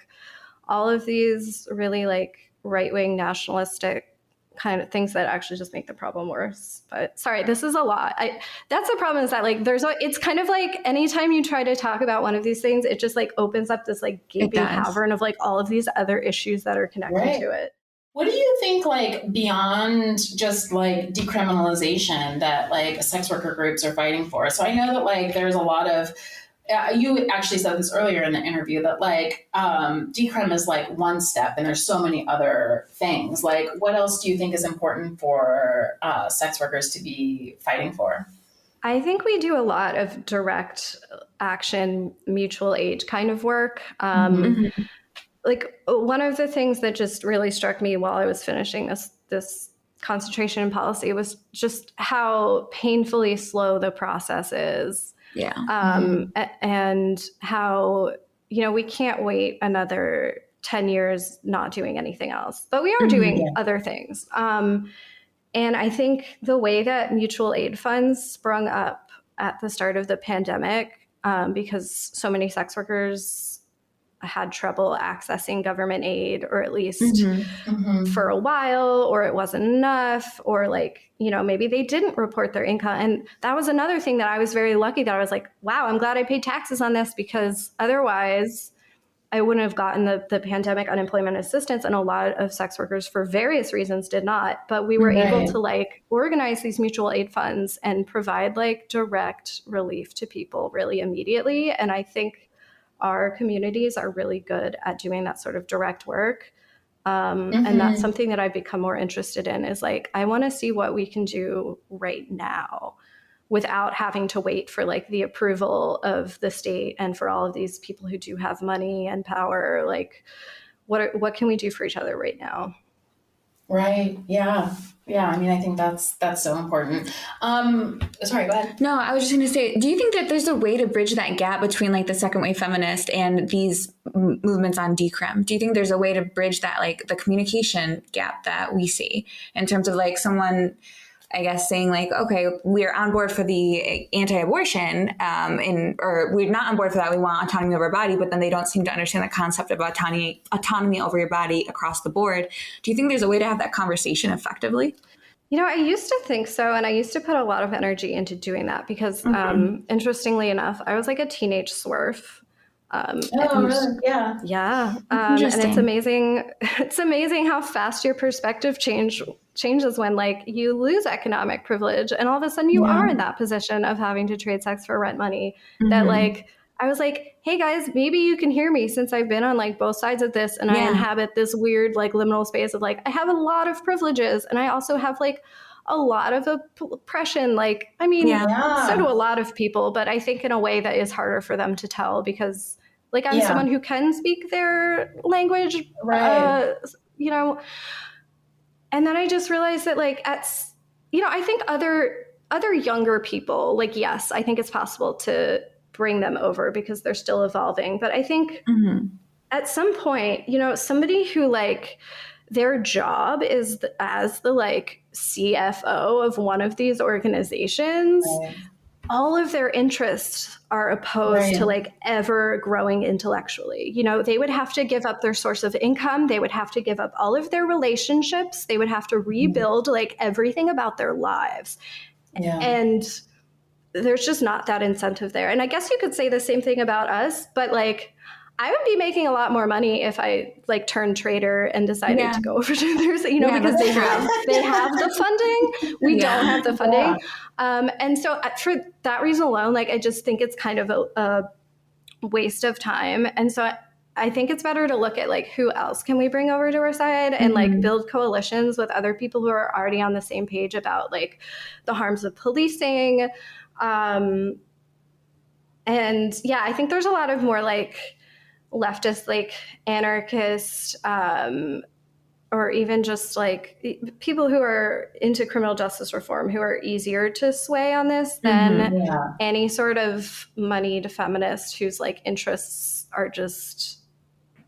all of these really like right-wing nationalistic kind of things that actually just make the problem worse. But sorry, this is a lot. That's the problem, is that like it's kind of like anytime you try to talk about one of these things, it just like opens up this like gaping cavern of like all of these other issues that are connected to it.
What do you think, like, beyond just, like, decriminalization that, like, sex worker groups are fighting for? So I know that, like, there's a lot of, you actually said this earlier in the interview, that, like, decrim is, like, one step, and there's so many other things. Like, what else do you think is important for sex workers to be fighting for?
I think we do a lot of direct action, mutual aid kind of work. Like one of the things that just really struck me while I was finishing this concentration in policy was just how painfully slow the process is. And how, you know, we can't wait another 10 years not doing anything else, but we are doing other things. And I think the way that mutual aid funds sprung up at the start of the pandemic, because so many sex workers had trouble accessing government aid, or at least for a while, or it wasn't enough, or like, you know, maybe they didn't report their income. And that was another thing that I was very lucky that I was like, wow, I'm glad I paid taxes on this, because otherwise I wouldn't have gotten the pandemic unemployment assistance. And a lot of sex workers for various reasons did not, but we were able to like organize these mutual aid funds and provide like direct relief to people really immediately. And I think our communities are really good at doing that sort of direct work. And that's something that I've become more interested in, is like, I want to see what we can do right now. without having to wait for like the approval of the state and for all of these people who do have money and power. Like, what can we do for each other right now?
Right. Yeah. Yeah. I mean, I think that's so important. Sorry, go ahead.
No, I was just going to say, do you think that there's a way to bridge that gap between like the second wave feminist and these movements on decrim? Do you think there's a way to bridge that, like the communication gap that we see in terms of like someone, I guess, saying like, okay, we're on board for the anti-abortion, or we're not on board for that. We want autonomy over our body, but then they don't seem to understand the concept of autonomy over your body across the board. Do you think there's a way to have that conversation effectively?
You know, I used to think so, and I used to put a lot of energy into doing that because, interestingly enough, I was like a teenage SWRF.
Really? Yeah.
Yeah. And it's amazing. It's amazing how fast your perspective changes when like you lose economic privilege and all of a sudden you are in that position of having to trade sex for rent money. That like, I was like, hey guys, maybe you can hear me since I've been on like both sides of this and I inhabit this weird like liminal space of like, I have a lot of privileges and I also have like a lot of oppression. Like, I mean, so do a lot of people, but I think in a way that is harder for them to tell because like I'm someone who can speak their language, you know, and then I just realized that like I think other younger people, like, yes, I think it's possible to bring them over because they're still evolving. But I think at some point, you know, somebody who like their job is as the like CFO of one of these organizations, all of their interests are opposed to like ever growing intellectually. You know, they would have to give up their source of income. They would have to give up all of their relationships. They would have to rebuild like everything about their lives. And there's just not that incentive there. And I guess you could say the same thing about us, but like, I would be making a lot more money if I like turned trader and decided to go over to theirs, you know, because they have the funding. We don't have the funding. And so for that reason alone, like, I just think it's kind of a waste of time. And so I think it's better to look at like, who else can we bring over to our side and like build coalitions with other people who are already on the same page about like the harms of policing. And I think there's a lot of more like leftist, like anarchist, or even just like people who are into criminal justice reform who are easier to sway on this than any sort of moneyed feminist whose like interests are just,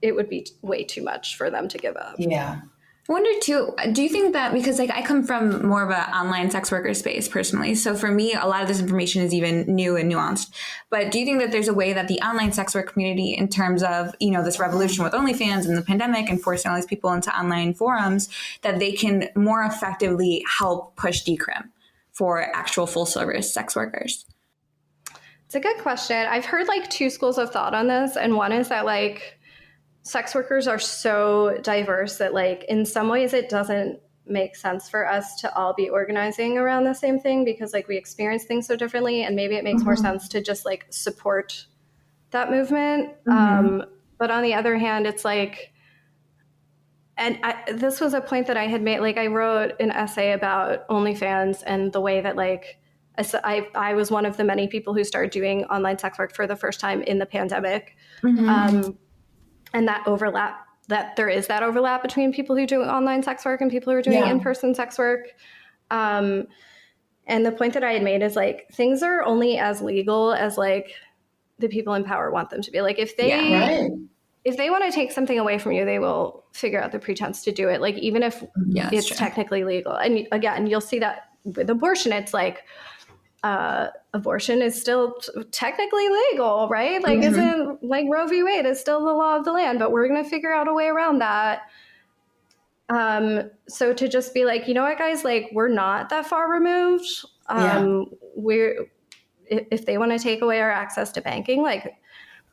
it would be way too much for them to give up.
Yeah. I wonder too, do you think that, because like I come from more of an online sex worker space personally, so for me a lot of this information is even new and nuanced, but do you think that there's a way that the online sex work community, in terms of, you know, this revolution with OnlyFans and the pandemic and forcing all these people into online forums, that they can more effectively help push decrim for actual full service sex workers?
It's a good question. I've heard like two schools of thought on this, and one is that like sex workers are so diverse that like in some ways it doesn't make sense for us to all be organizing around the same thing because like we experience things so differently, and maybe it makes more sense to just like support that movement. But on the other hand, it's like, and this was a point that I had made, like I wrote an essay about OnlyFans and the way that like I was one of the many people who started doing online sex work for the first time in the pandemic. And that there is that overlap between people who do online sex work and people who are doing in-person sex work. And the point that I had made is like, things are only as legal as like the people in power want them to be. Like if they want to take something away from you, they will figure out the pretense to do it. Like even if it's technically legal. And again, you'll see that with abortion, it's like, abortion is still technically legal, right? Like isn't like Roe v. Wade is still the law of the land, but we're going to figure out a way around that. So to just be like, you know what, guys, like we're not that far removed. If they want to take away our access to banking, like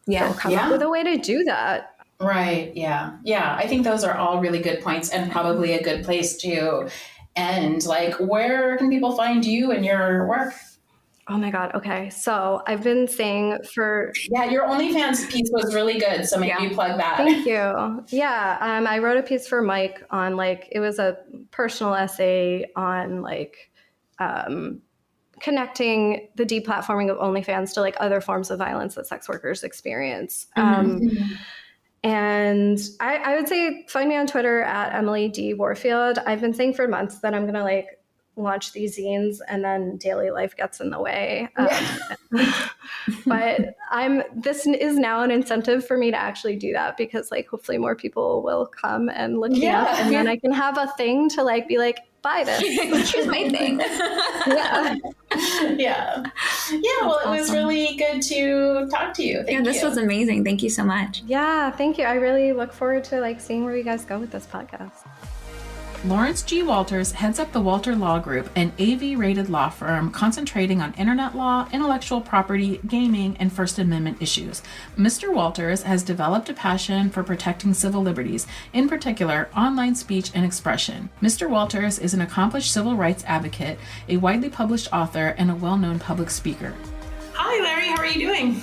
they'll come up with a way to do that.
Right. Yeah. Yeah. I think those are all really good points and probably a good place to end. Like, where can people find you and your work?
Oh my God. Okay. So I've been saying for...
Yeah, your OnlyFans piece was really good. So maybe you plug that.
Thank you. Yeah. I wrote a piece for Mike on like, it was a personal essay on like connecting the deplatforming of OnlyFans to like other forms of violence that sex workers experience. And I would say find me on Twitter at Emily D. Warfield. I've been saying for months that I'm going to like launch these zines, and then daily life gets in the way. But this is now an incentive for me to actually do that, because like hopefully more people will come and look me up, and then I can have a thing to like be like, buy this.
Here's my thing.
Yeah. Well, it was really good to talk to you. Thank you.
This was amazing. Thank you so much.
Yeah, thank you. I really look forward to like seeing where you guys go with this podcast.
Lawrence G. Walters heads up the Walter Law Group, an AV-rated law firm concentrating on internet law, intellectual property, gaming, and First Amendment issues. Mr. Walters has developed a passion for protecting civil liberties, in particular online speech and expression. Mr. Walters is an accomplished civil rights advocate, a widely published author, and a well-known public speaker.
Hi, Larry. How are you doing?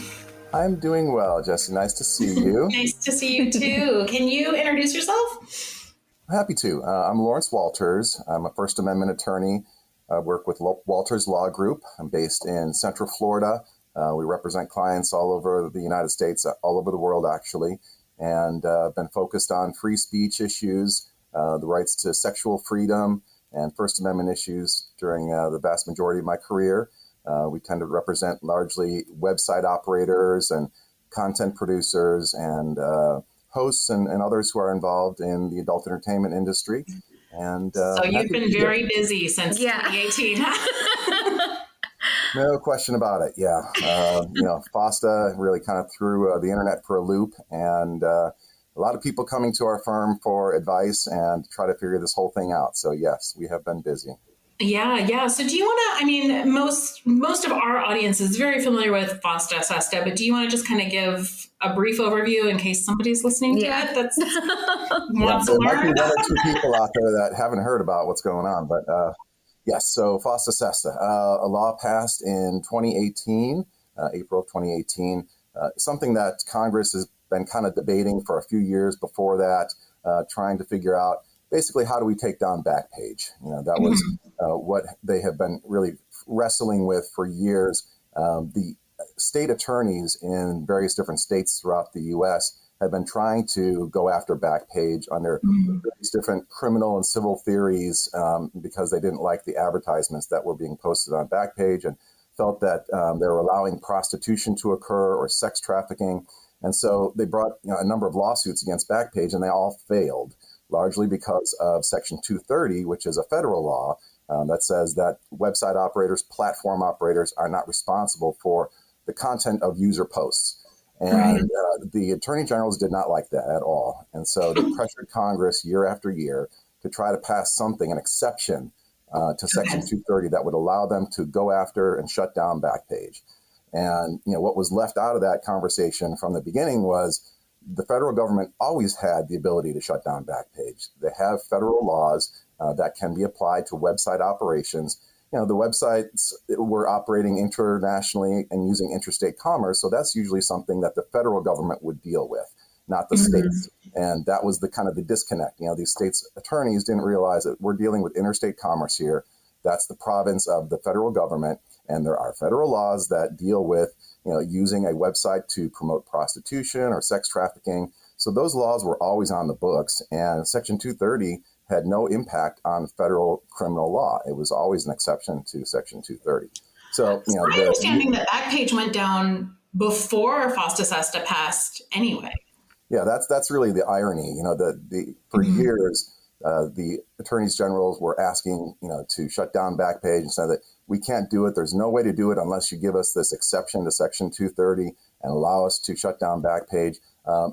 I'm doing well, Jessie. Nice to see you.
Nice to see you too. Can you introduce yourself?
Happy to. I'm Lawrence Walters. I'm a First Amendment attorney. I work with Walters Law Group. I'm based in Central Florida. We represent clients all over the United States, all over the world, actually, and been focused on free speech issues, the rights to sexual freedom, and First Amendment issues during the vast majority of my career. We tend to represent largely website operators and content producers and hosts and others who are involved in the adult entertainment industry. And
so you've been very busy since 2018.
No question about it. Yeah. FOSTA really kind of threw the internet for a loop, and a lot of people coming to our firm for advice and try to figure this whole thing out. So yes, we have been busy.
Yeah. So do you want to, most of our audience is very familiar with FOSTA, SESTA, but do you want to just kind of give a brief overview in case somebody's listening to it that's wants to learn?
There might be one or two people out there that haven't heard about what's going on, but yes, so FOSTA, SESTA, a law passed in 2018, April of 2018, something that Congress has been kind of debating for a few years before that, trying to figure out basically how do we take down Backpage. That was what they have been really wrestling with for years. The state attorneys in various different states throughout the U.S. have been trying to go after Backpage under various different criminal and civil theories because they didn't like the advertisements that were being posted on Backpage and felt that they were allowing prostitution to occur or sex trafficking. And so they brought a number of lawsuits against Backpage, and they all failed, largely because of Section 230, which is a federal law that says that website operators, platform operators are not responsible for the content of user posts. And the attorney generals did not like that at all. And so they pressured Congress year after year to try to pass something, an exception to Section 230 that would allow them to go after and shut down Backpage. And what was left out of that conversation from the beginning was the federal government always had the ability to shut down Backpage. They have federal laws that can be applied to website operations. The websites were operating internationally and using interstate commerce. So that's usually something that the federal government would deal with, not the states. And that was the kind of the disconnect. These states' attorneys didn't realize that we're dealing with interstate commerce here. That's the province of the federal government. And there are federal laws that deal with using a website to promote prostitution or sex trafficking. So those laws were always on the books, and Section 230 had no impact on federal criminal law. It was always an exception to Section 230. So,
my understanding that Backpage went down before FOSTA SESTA passed anyway.
Yeah, that's really the irony. For years, the attorneys generals were asking, to shut down Backpage and said that we can't do it. There's no way to do it unless you give us this exception to Section 230 and allow us to shut down Backpage.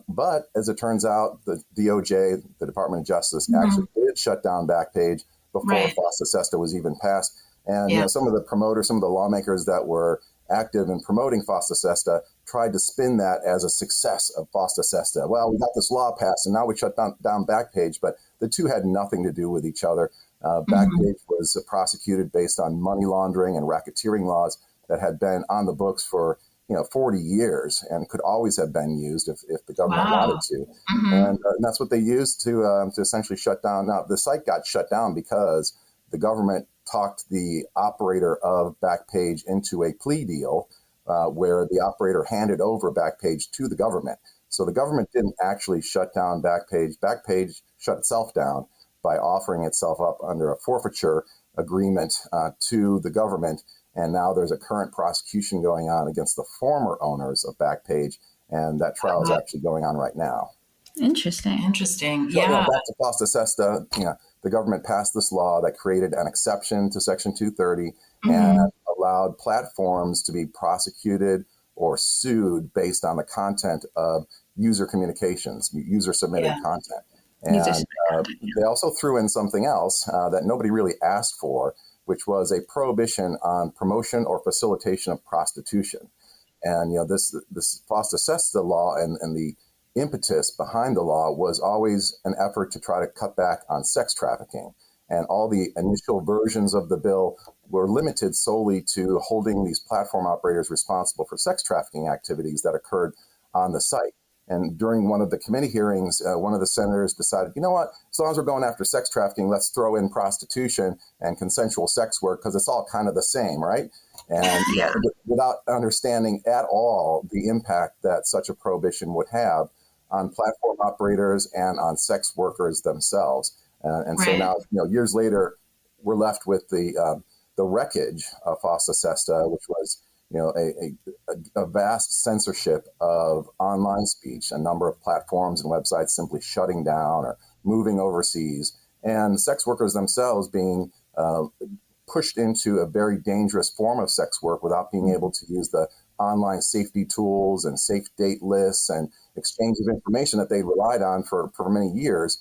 But as it turns out, the DOJ, the Department of Justice, actually did shut down Backpage before FOSTA SESTA was even passed. And some of the promoters, some of the lawmakers that were active in promoting FOSTA SESTA tried to spin that as a success of FOSTA SESTA. Well, we got this law passed and now we shut down Backpage, but the two had nothing to do with each other. Backpage was prosecuted based on money laundering and racketeering laws that had been on the books for 40 years and could always have been used if the government wanted to. And that's what they used to essentially shut down. Now, the site got shut down because the government talked the operator of Backpage into a plea deal where the operator handed over Backpage to the government. So the government didn't actually shut down Backpage. Backpage shut itself down by offering itself up under a forfeiture agreement to the government. And now there's a current prosecution going on against the former owners of Backpage. And that trial is actually going on right now.
Interesting.
Yeah.
So, back to FOSTA SESTA, the government passed this law that created an exception to Section 230 and allowed platforms to be prosecuted or sued based on the content of user communications, user-submitted content. And they also threw in something else that nobody really asked for, which was a prohibition on promotion or facilitation of prostitution. And, this FOSTA SESTA law and the impetus behind the law was always an effort to try to cut back on sex trafficking. And all the initial versions of the bill were limited solely to holding these platform operators responsible for sex trafficking activities that occurred on the site. And during one of the committee hearings, one of the senators decided, you know what, as long as we're going after sex trafficking, let's throw in prostitution and consensual sex work because it's all kind of the same, right? And without understanding at all the impact that such a prohibition would have on platform operators and on sex workers themselves. So now, years later, we're left with the wreckage of FOSTA SESTA, which was a vast censorship of online speech, a number of platforms and websites simply shutting down or moving overseas, and sex workers themselves being pushed into a very dangerous form of sex work without being able to use the online safety tools and safe date lists and exchange of information that they relied on for many years,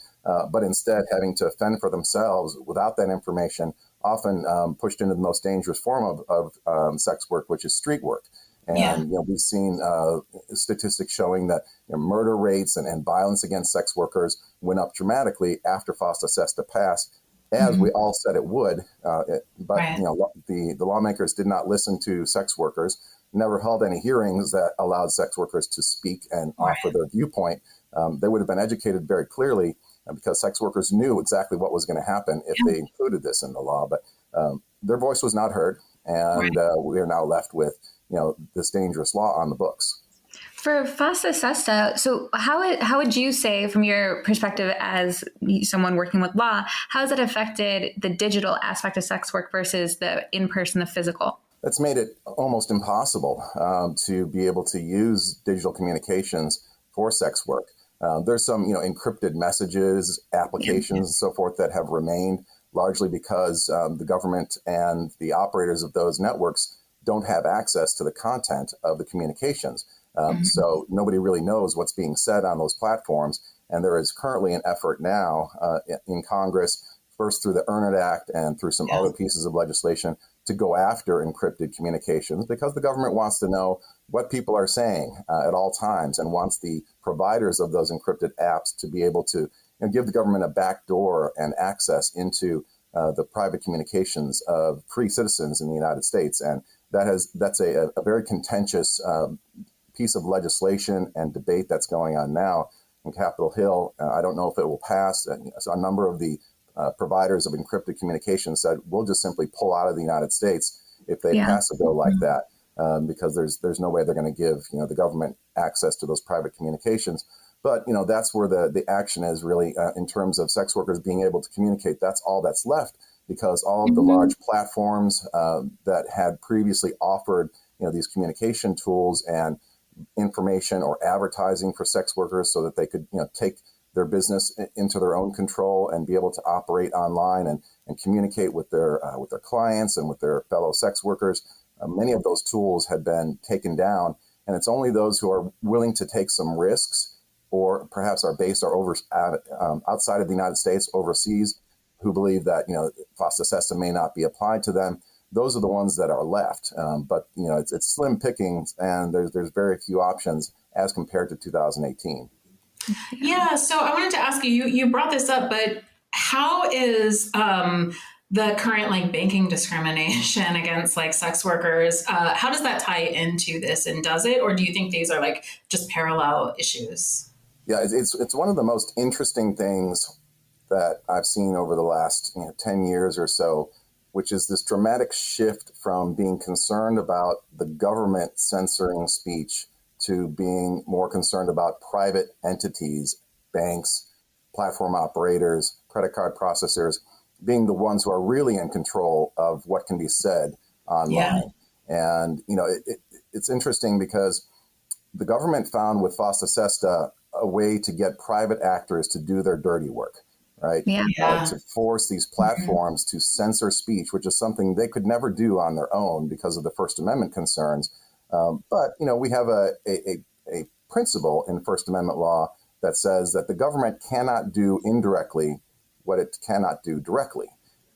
but instead having to fend for themselves without that information, often pushed into the most dangerous form of sex work, which is street work. And we've seen statistics showing that murder rates and violence against sex workers went up dramatically after FOSTA SESTA passed, as we all said it would. But the lawmakers did not listen to sex workers, never held any hearings that allowed sex workers to speak and offer their viewpoint. They would have been educated very clearly because sex workers knew exactly what was going to happen if they included this in the law. But their voice was not heard, and we are now left with this dangerous law on the books.
For FOSTA SESTA, so how would you say, from your perspective as someone working with law, how has it affected the digital aspect of sex work versus the in-person, the physical?
That's made it almost impossible to be able to use digital communications for sex work. There's some encrypted messages, applications, and so forth that have remained, largely because the government and the operators of those networks don't have access to the content of the communications. So nobody really knows what's being said on those platforms. And there is currently an effort now in Congress, first through the Earn It Act and through some other pieces of legislation, to go after encrypted communications because the government wants to know what people are saying at all times and wants the providers of those encrypted apps to be able to give the government a backdoor and access into the private communications of free citizens in the United States. And that's a very contentious piece of legislation and debate that's going on now in Capitol Hill. I don't know if it will pass. So a number of the providers of encrypted communications said, we'll just simply pull out of the United States if they pass a bill like that, because there's no way they're going to give the government access to those private communications. But that's where the action is really in terms of sex workers being able to communicate. That's all that's left, because all of the large platforms that had previously offered these communication tools and information or advertising for sex workers so that they could take their business into their own control and be able to operate online and communicate with their clients and with their fellow sex workers. Many of those tools had been taken down, and it's only those who are willing to take some risks or perhaps are based outside of the United States, overseas, who believe that FOSTA SESTA may not be applied to them. Those are the ones that are left. But it's slim pickings, and there's very few options as compared to 2018.
Yeah, so I wanted to ask you, you brought this up, but how is the current banking discrimination against sex workers, how does that tie into this, and does it, or do you think these are just parallel issues?
Yeah, it's one of the most interesting things that I've seen over the last 10 years or so which is this dramatic shift from being concerned about the government censoring speech to being more concerned about private entities, banks, platform operators, credit card processors, being the ones who are really in control of what can be said online. Yeah. And, it's interesting because the government found with FOSTA SESTA a way to get private actors to do their dirty work, right? Yeah. To force these platforms to censor speech, which is something they could never do on their own because of the First Amendment concerns. But, we have a principle in First Amendment law that says that the government cannot do indirectly what it cannot do directly.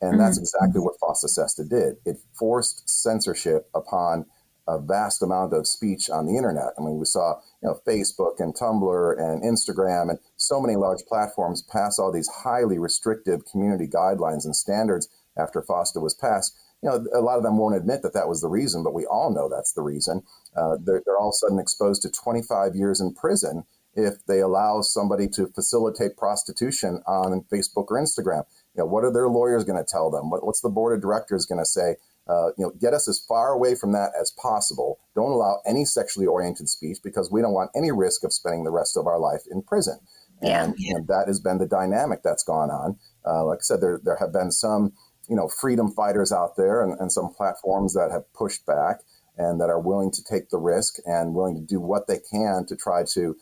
And that's exactly what FOSTA SESTA did. It forced censorship upon a vast amount of speech on the internet. I mean, we saw, Facebook and Tumblr and Instagram and so many large platforms pass all these highly restrictive community guidelines and standards after FOSTA was passed. A lot of them won't admit that that was the reason, but we all know that's the reason. They're all of a sudden exposed to 25 years in prison if they allow somebody to facilitate prostitution on Facebook or Instagram. What are their lawyers going to tell them? What's the board of directors going to say? Get us as far away from that as possible. Don't allow any sexually oriented speech because we don't want any risk of spending the rest of our life in prison. And that has been the dynamic that's gone on. Like I said, there have been some, freedom fighters out there and some platforms that have pushed back and that are willing to take the risk and willing to do what they can to try to,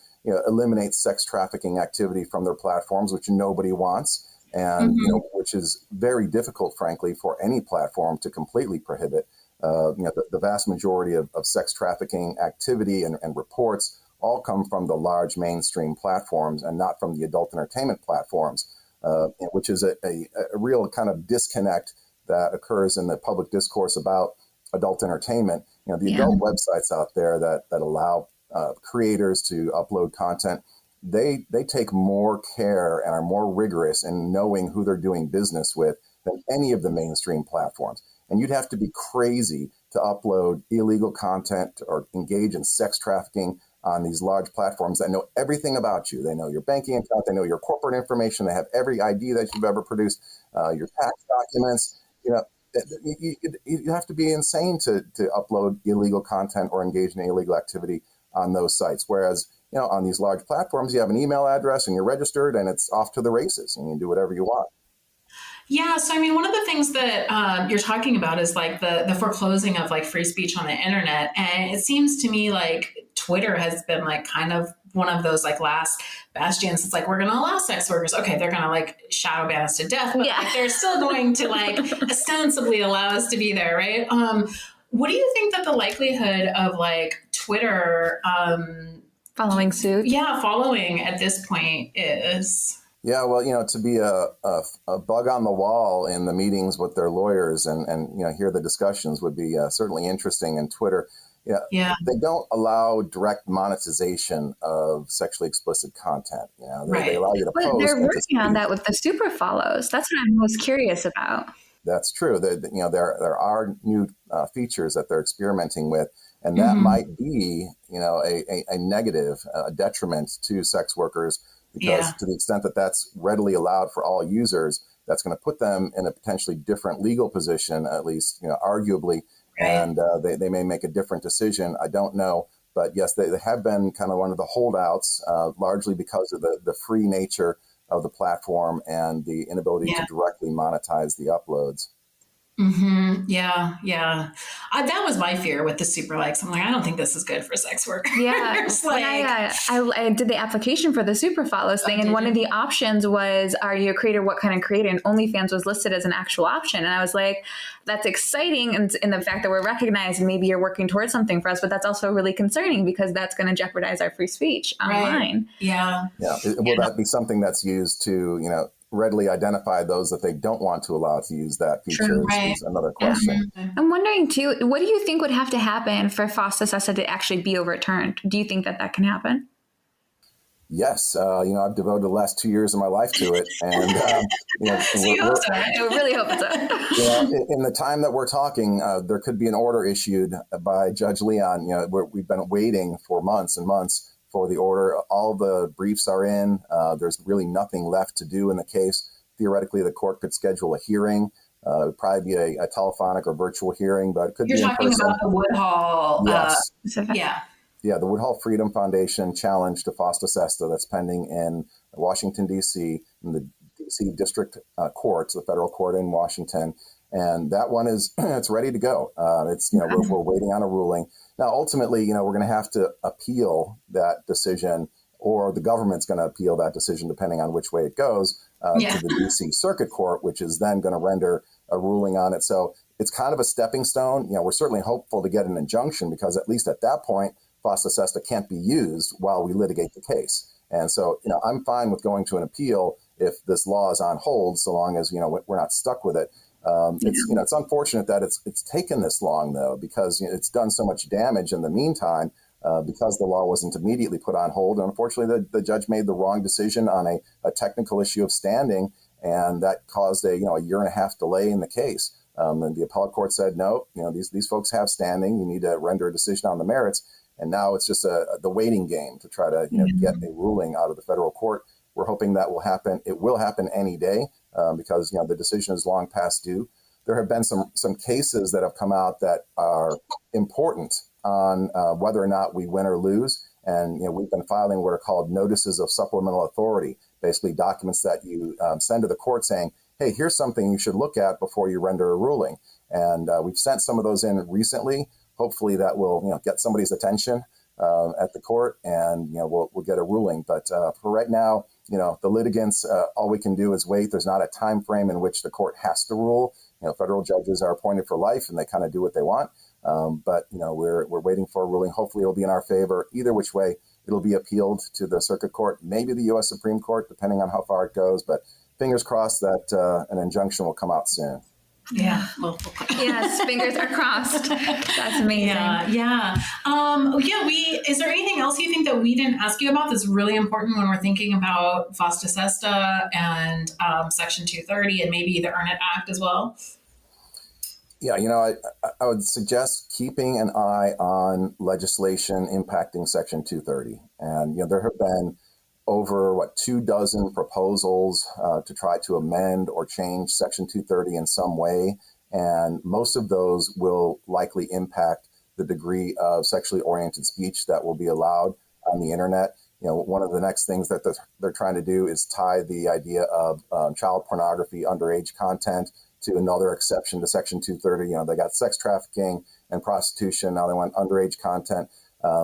eliminate sex trafficking activity from their platforms, which nobody wants. And, which is very difficult, frankly, for any platform to completely prohibit. The vast majority of sex trafficking activity and reports all come from the large mainstream platforms and not from the adult entertainment platforms, which is a real kind of disconnect that occurs in the public discourse about adult entertainment. The adult websites out there that allow creators to upload content, they take more care and are more rigorous in knowing who they're doing business with than any of the mainstream platforms. And you'd have to be crazy to upload illegal content or engage in sex trafficking on these large platforms that know everything about you. They know your banking account, they know your corporate information, they have every ID that you've ever produced, your tax documents. You have to be insane to upload illegal content or engage in illegal activity on those sites. Whereas, on these large platforms, you have an email address and you're registered and it's off to the races and you can do whatever you want.
Yeah. So, one of the things that you're talking about is like the foreclosing of like free speech on the internet. And it seems to me like Twitter has been like kind of one of those like last bastions. It's like, we're going to allow sex workers. Okay. They're going to like shadow ban us to death, but like, they're still going to like ostensibly allow us to be there. Right. What do you think that the likelihood of like Twitter,
following suit?
Yeah, following at this point is.
Yeah, well, to be a bug on the wall in the meetings with their lawyers and hear the discussions would be certainly interesting. And Twitter, they don't allow direct monetization of sexually explicit content. They allow you to post.
They're working on that with the super follows. That's what I'm most curious about.
That's true. There are new features that they're experimenting with. And that might be, a negative, a detriment to sex workers, because to the extent that that's readily allowed for all users, that's going to put them in a potentially different legal position, at least, arguably, and they may make a different decision. I don't know. But yes, they have been kind of one of the holdouts, largely because of the free nature of the platform and the inability to directly monetize the uploads.
Yeah. That was my fear with the super likes. I'm like, I don't think this is good for sex workers.
Yeah. I did the application for the super follows thing. And one of the options was, are you a creator? What kind of creator? And OnlyFans was listed as an actual option. And I was like, that's exciting. And in the fact that we're recognized and maybe you're working towards something for us, but that's also really concerning because that's going to jeopardize our free speech online.
Yeah.
Will that be something that's used to, readily identify those that they don't want to allow to use that feature is another question.
I'm wondering too, what do you think would have to happen for FOSTA SESTA to actually be overturned? Do you think that can happen?
Yes. I've devoted the last 2 years of my life to it. And,
I really hope so.
In the time that we're talking, there could be an order issued by Judge Leon. We've been waiting for months and months for the order. All the briefs are in. There's really nothing left to do in the case. Theoretically, the court could schedule a hearing. It'd probably be a telephonic or virtual hearing, but it could
You're
be in
talking
person.
about the Woodhull.
Yes.
Yeah.
Yeah, the Woodhull Freedom Foundation challenge to FOSTA SESTA that's pending in Washington, D.C., in the D.C. District Court, the federal court in Washington. And that one is, it's ready to go. We're waiting on a ruling. Now, ultimately, we're going to have to appeal that decision, or the government's going to appeal that decision, depending on which way it goes, to the D.C. Circuit Court, which is then going to render a ruling on it. So it's kind of a stepping stone. We're certainly hopeful to get an injunction, because at least at that point, FOSTA SESTA can't be used while we litigate the case. And so, I'm fine with going to an appeal if this law is on hold, so long as, we're not stuck with it. It's unfortunate that it's taken this long, though, because it's done so much damage in the meantime, because the law wasn't immediately put on hold. And unfortunately, the judge made the wrong decision on a technical issue of standing, and that caused a 1.5-year delay in the case. And the appellate court said, no, these folks have standing. You need to render a decision on the merits. And now it's just the waiting game to try to get a ruling out of the federal court. We're hoping that will happen. It will happen any day, because the decision is long past due. There have been some cases that have come out that are important on whether or not we win or lose. And we've been filing what are called notices of supplemental authority, basically documents that you send to the court saying, hey, here's something you should look at before you render a ruling. And we've sent some of those in recently. Hopefully that will get somebody's attention at the court, and we'll get a ruling. But for right now, the litigants, all we can do is wait. There's not a time frame in which the court has to rule. Federal judges are appointed for life, and they kind of do what they want. But we're waiting for a ruling. Hopefully it'll be in our favor. Either which way, it'll be appealed to the circuit court, maybe the U.S. Supreme Court, depending on how far it goes. But fingers crossed that an injunction will come out soon.
Yeah.
Yes, fingers are crossed. That's amazing.
Yeah. Is there anything else you think that we didn't ask you about that's really important when we're thinking about FOSTA SESTA and Section 230 and maybe the Earn It Act as well?
Yeah, I would suggest keeping an eye on legislation impacting Section 230. And, there have been over 24 proposals to try to amend or change Section 230 in some way. And most of those will likely impact the degree of sexually oriented speech that will be allowed on the internet. One of the next things that they're trying to do is tie the idea of child pornography, underage content, to another exception to Section 230. They got sex trafficking and prostitution. Now they want underage content.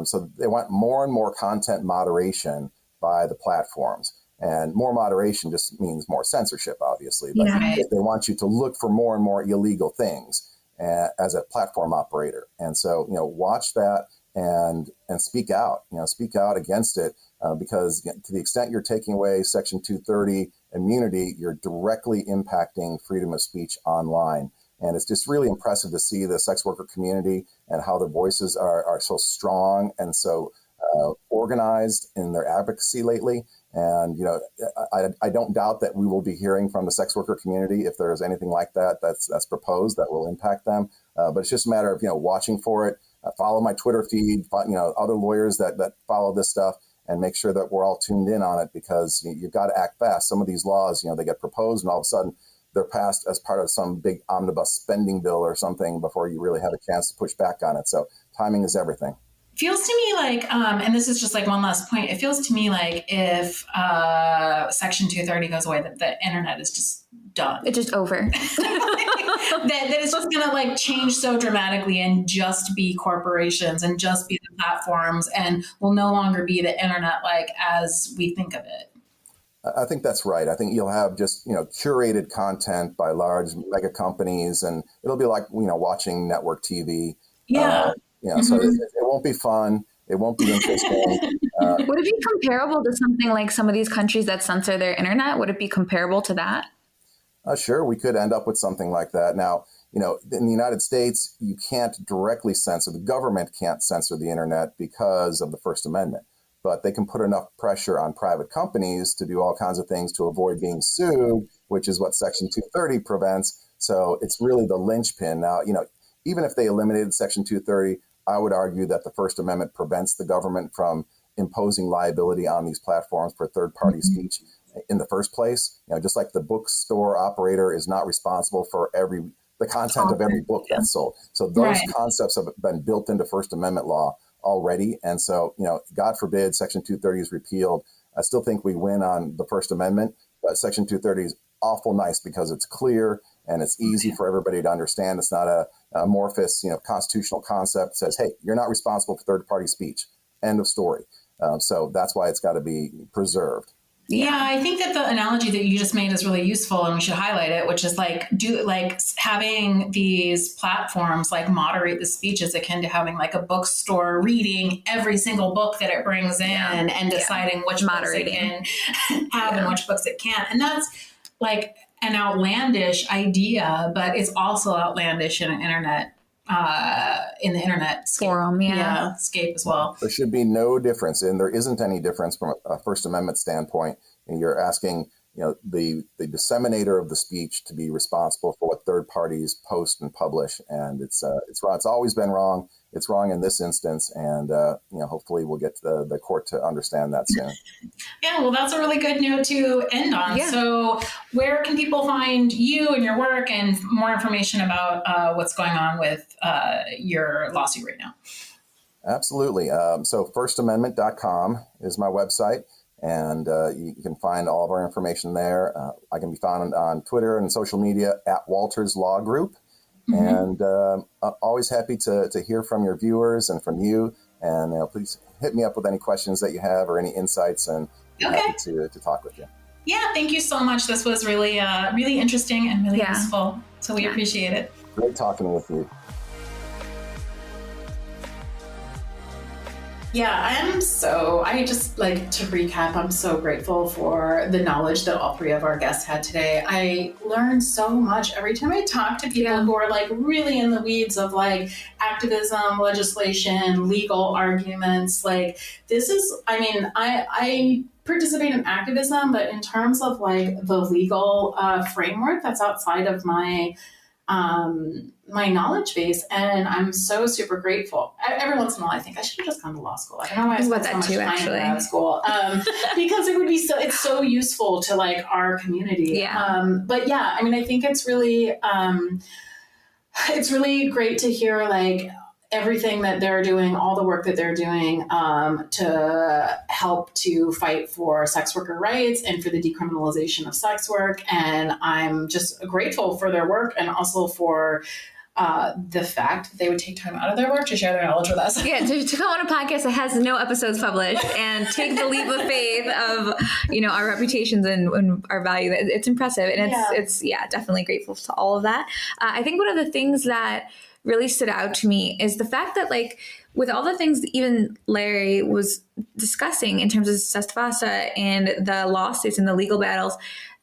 So they want more and more content moderation by the platforms. And more moderation just means more censorship, obviously. But they want you to look for more and more illegal things as a platform operator. And so, watch that and speak out. Speak out against it, because to the extent you're taking away Section 230 immunity, you're directly impacting freedom of speech online. And it's just really impressive to see the sex worker community and how their voices are so strong and so organized in their advocacy lately. And, I don't doubt that we will be hearing from the sex worker community if there's anything like that's proposed that will impact them. But it's just a matter of, watching for it. Follow my Twitter feed, other lawyers that follow this stuff, and make sure that we're all tuned in on it, because you've got to act fast. Some of these laws, they get proposed and all of a sudden they're passed as part of some big omnibus spending bill or something before you really have a chance to push back on it. So timing is everything.
Feels to me like, and this is just like one last point, it feels to me like if Section 230 goes away, that the internet is just done.
It's just over.
that it's just going to change so dramatically and just be corporations and just be the platforms, and will no longer be the internet as we think of it.
I think that's right. I think you'll have just, curated content by large mega companies, and it'll be like, watching network TV.
Yeah.
So it won't be fun. It won't be interesting.
Would it be comparable to something like some of these countries that censor their internet? Would it be comparable to that?
Sure, we could end up with something like that. Now, in the United States, you can't directly censor. The government can't censor the internet because of the First Amendment. But they can put enough pressure on private companies to do all kinds of things to avoid being sued, which is what Section 230 prevents. So it's really the linchpin. Now, even if they eliminated Section 230, I would argue that the First Amendment prevents the government from imposing liability on these platforms for third-party speech in the first place. Just like the bookstore operator is not responsible for the content of every book that's sold. So those concepts have been built into First Amendment law already. And so, God forbid Section 230 is repealed. I still think we win on the First Amendment, but Section 230 is awful nice because it's clear and it's easy for everybody to understand. It's not a amorphous, constitutional concept that says, hey, you're not responsible for third-party speech. End of story. So that's why it's got to be preserved.
Yeah, I think that the analogy that you just made is really useful, and we should highlight it, which is having these platforms moderate the speech is akin to having a bookstore reading every single book that it brings in and deciding which books it can have and which books it can't. And that's an outlandish idea, but it's also outlandish in an internet
forum,
scape as well.
There should be no difference, and there isn't any difference from a First Amendment standpoint. And you're asking, the disseminator of the speech to be responsible for what third parties post and publish, and it's wrong. It's always been wrong. It's wrong in this instance, and hopefully we'll get the court to understand that soon.
Yeah, well, that's a really good note to end on. Yeah. So where can people find you and your work and more information about what's going on with your lawsuit right now?
Absolutely. So firstamendment.com is my website, and you can find all of our information there. I can be found on Twitter and social media at Walters Law Group. Mm-hmm. And always happy to hear from your viewers and from you. And please hit me up with any questions that you have or any insights, and happy to talk with you.
Yeah, thank you so much. This was really really interesting and really useful. So we appreciate it.
Great talking with you.
Yeah, I just to recap, I'm so grateful for the knowledge that all three of our guests had today. I learned so much every time I talk to people who are really in the weeds of activism, legislation, legal arguments. This is, I participate in activism, but in terms of the legal framework, that's outside of my my knowledge base, and I'm so super grateful. Every once in a while, I think I should have just gone to law school. I don't know why I spent so much time in grad school, because it would be it's so useful to our community. Yeah. But yeah, I think it's really great to hear everything that they're doing, all the work that they're doing to help to fight for sex worker rights and for the decriminalization of sex work. And I'm just grateful for their work, and also for the fact that they would take time out of their work to share their knowledge with us.
Yeah, to come on a podcast that has no episodes published and take the leap of faith of, our reputations and our value. It's impressive. And it's definitely grateful to all of that. I think one of the things that really stood out to me is the fact that with all the things that even Larry was discussing in terms of SESTA FOSTA and the lawsuits and the legal battles,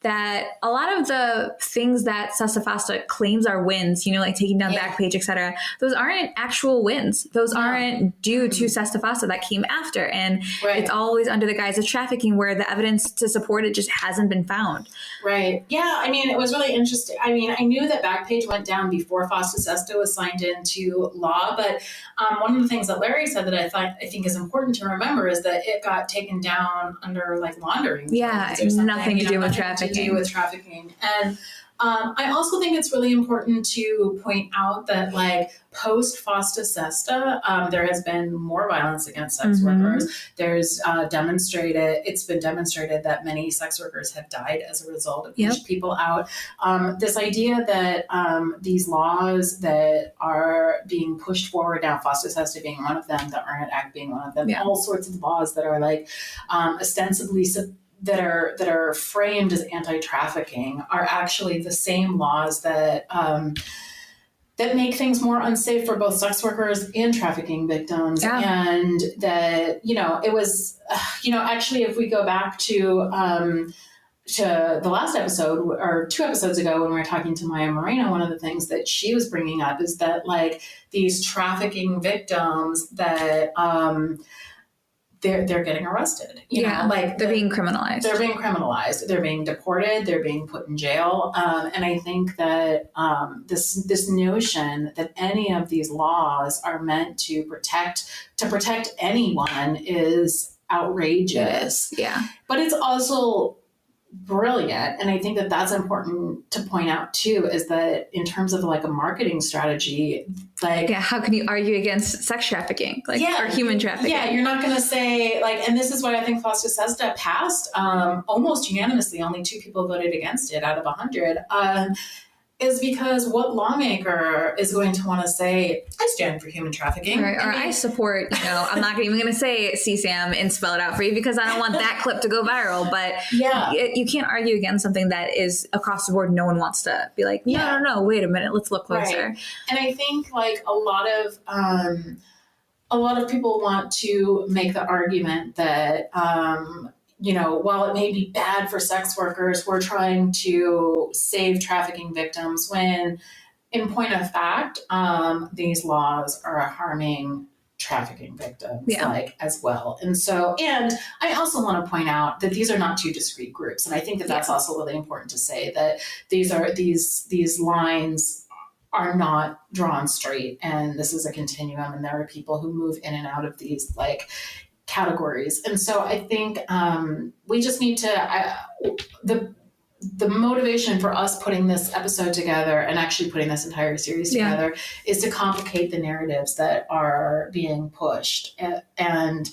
that a lot of the things that SESTA FOSTA claims are wins, taking down Backpage, et cetera, those aren't actual wins. Those aren't due to SESTA FOSTA. That came after. And it's always under the guise of trafficking, where the evidence to support it just hasn't been found.
Right. Yeah. It was really interesting. I knew that Backpage went down before FOSTA SESTA was signed into law, but one of the things that Larry said that I think is important to remember is that it got taken down under laundering.
Yeah. Nothing to do with trafficking.
And I also think it's really important to point out that post FOSTA SESTA, there has been more violence against sex workers. There's it's been demonstrated that many sex workers have died as a result of pushing people out. This idea that these laws that are being pushed forward now, FOSTA SESTA being one of them, the Arnett Act being one of them, all sorts of laws that are ostensibly that are framed as anti-trafficking are actually the same laws that that make things more unsafe for both sex workers and trafficking victims. And that, it was, actually, if we go back to the last episode, or 2 episodes ago, when we were talking to Maya Moreno, one of the things that she was bringing up is that these trafficking victims that they're getting arrested,
they're being criminalized.
They're being criminalized. They're being deported. They're being put in jail. And I think that this notion that any of these laws are meant to protect anyone is outrageous.
Yeah.
But it's also brilliant. And I think that that's important to point out too, is that in terms of like a marketing strategy, like,
yeah, how can you argue against sex trafficking, like, or human trafficking?
Yeah, you're not going to say like, and this is why I think FOSTA SESTA passed almost unanimously. Only 2 people voted against it out of 100. Is because what lawmaker is going to want to say, I stand for human trafficking.
Right, or I support, I'm not even going to say CSAM and spell it out for you because I don't want that clip to go viral. But you can't argue against something that is across the board. No one wants to be like, no, wait a minute, let's look closer.
Right. And I think like a lot of people want to make the argument that, while it may be bad for sex workers, we're trying to save trafficking victims when, in point of fact, these laws are harming trafficking victims as well. And I also want to point out that these are not 2 discrete groups. And I think that that's also really important to say, that these lines are not drawn straight. And this is a continuum. And there are people who move in and out of these like categories. And so I think we just need to, the motivation for us putting this episode together and actually putting this entire series together is to complicate the narratives that are being pushed and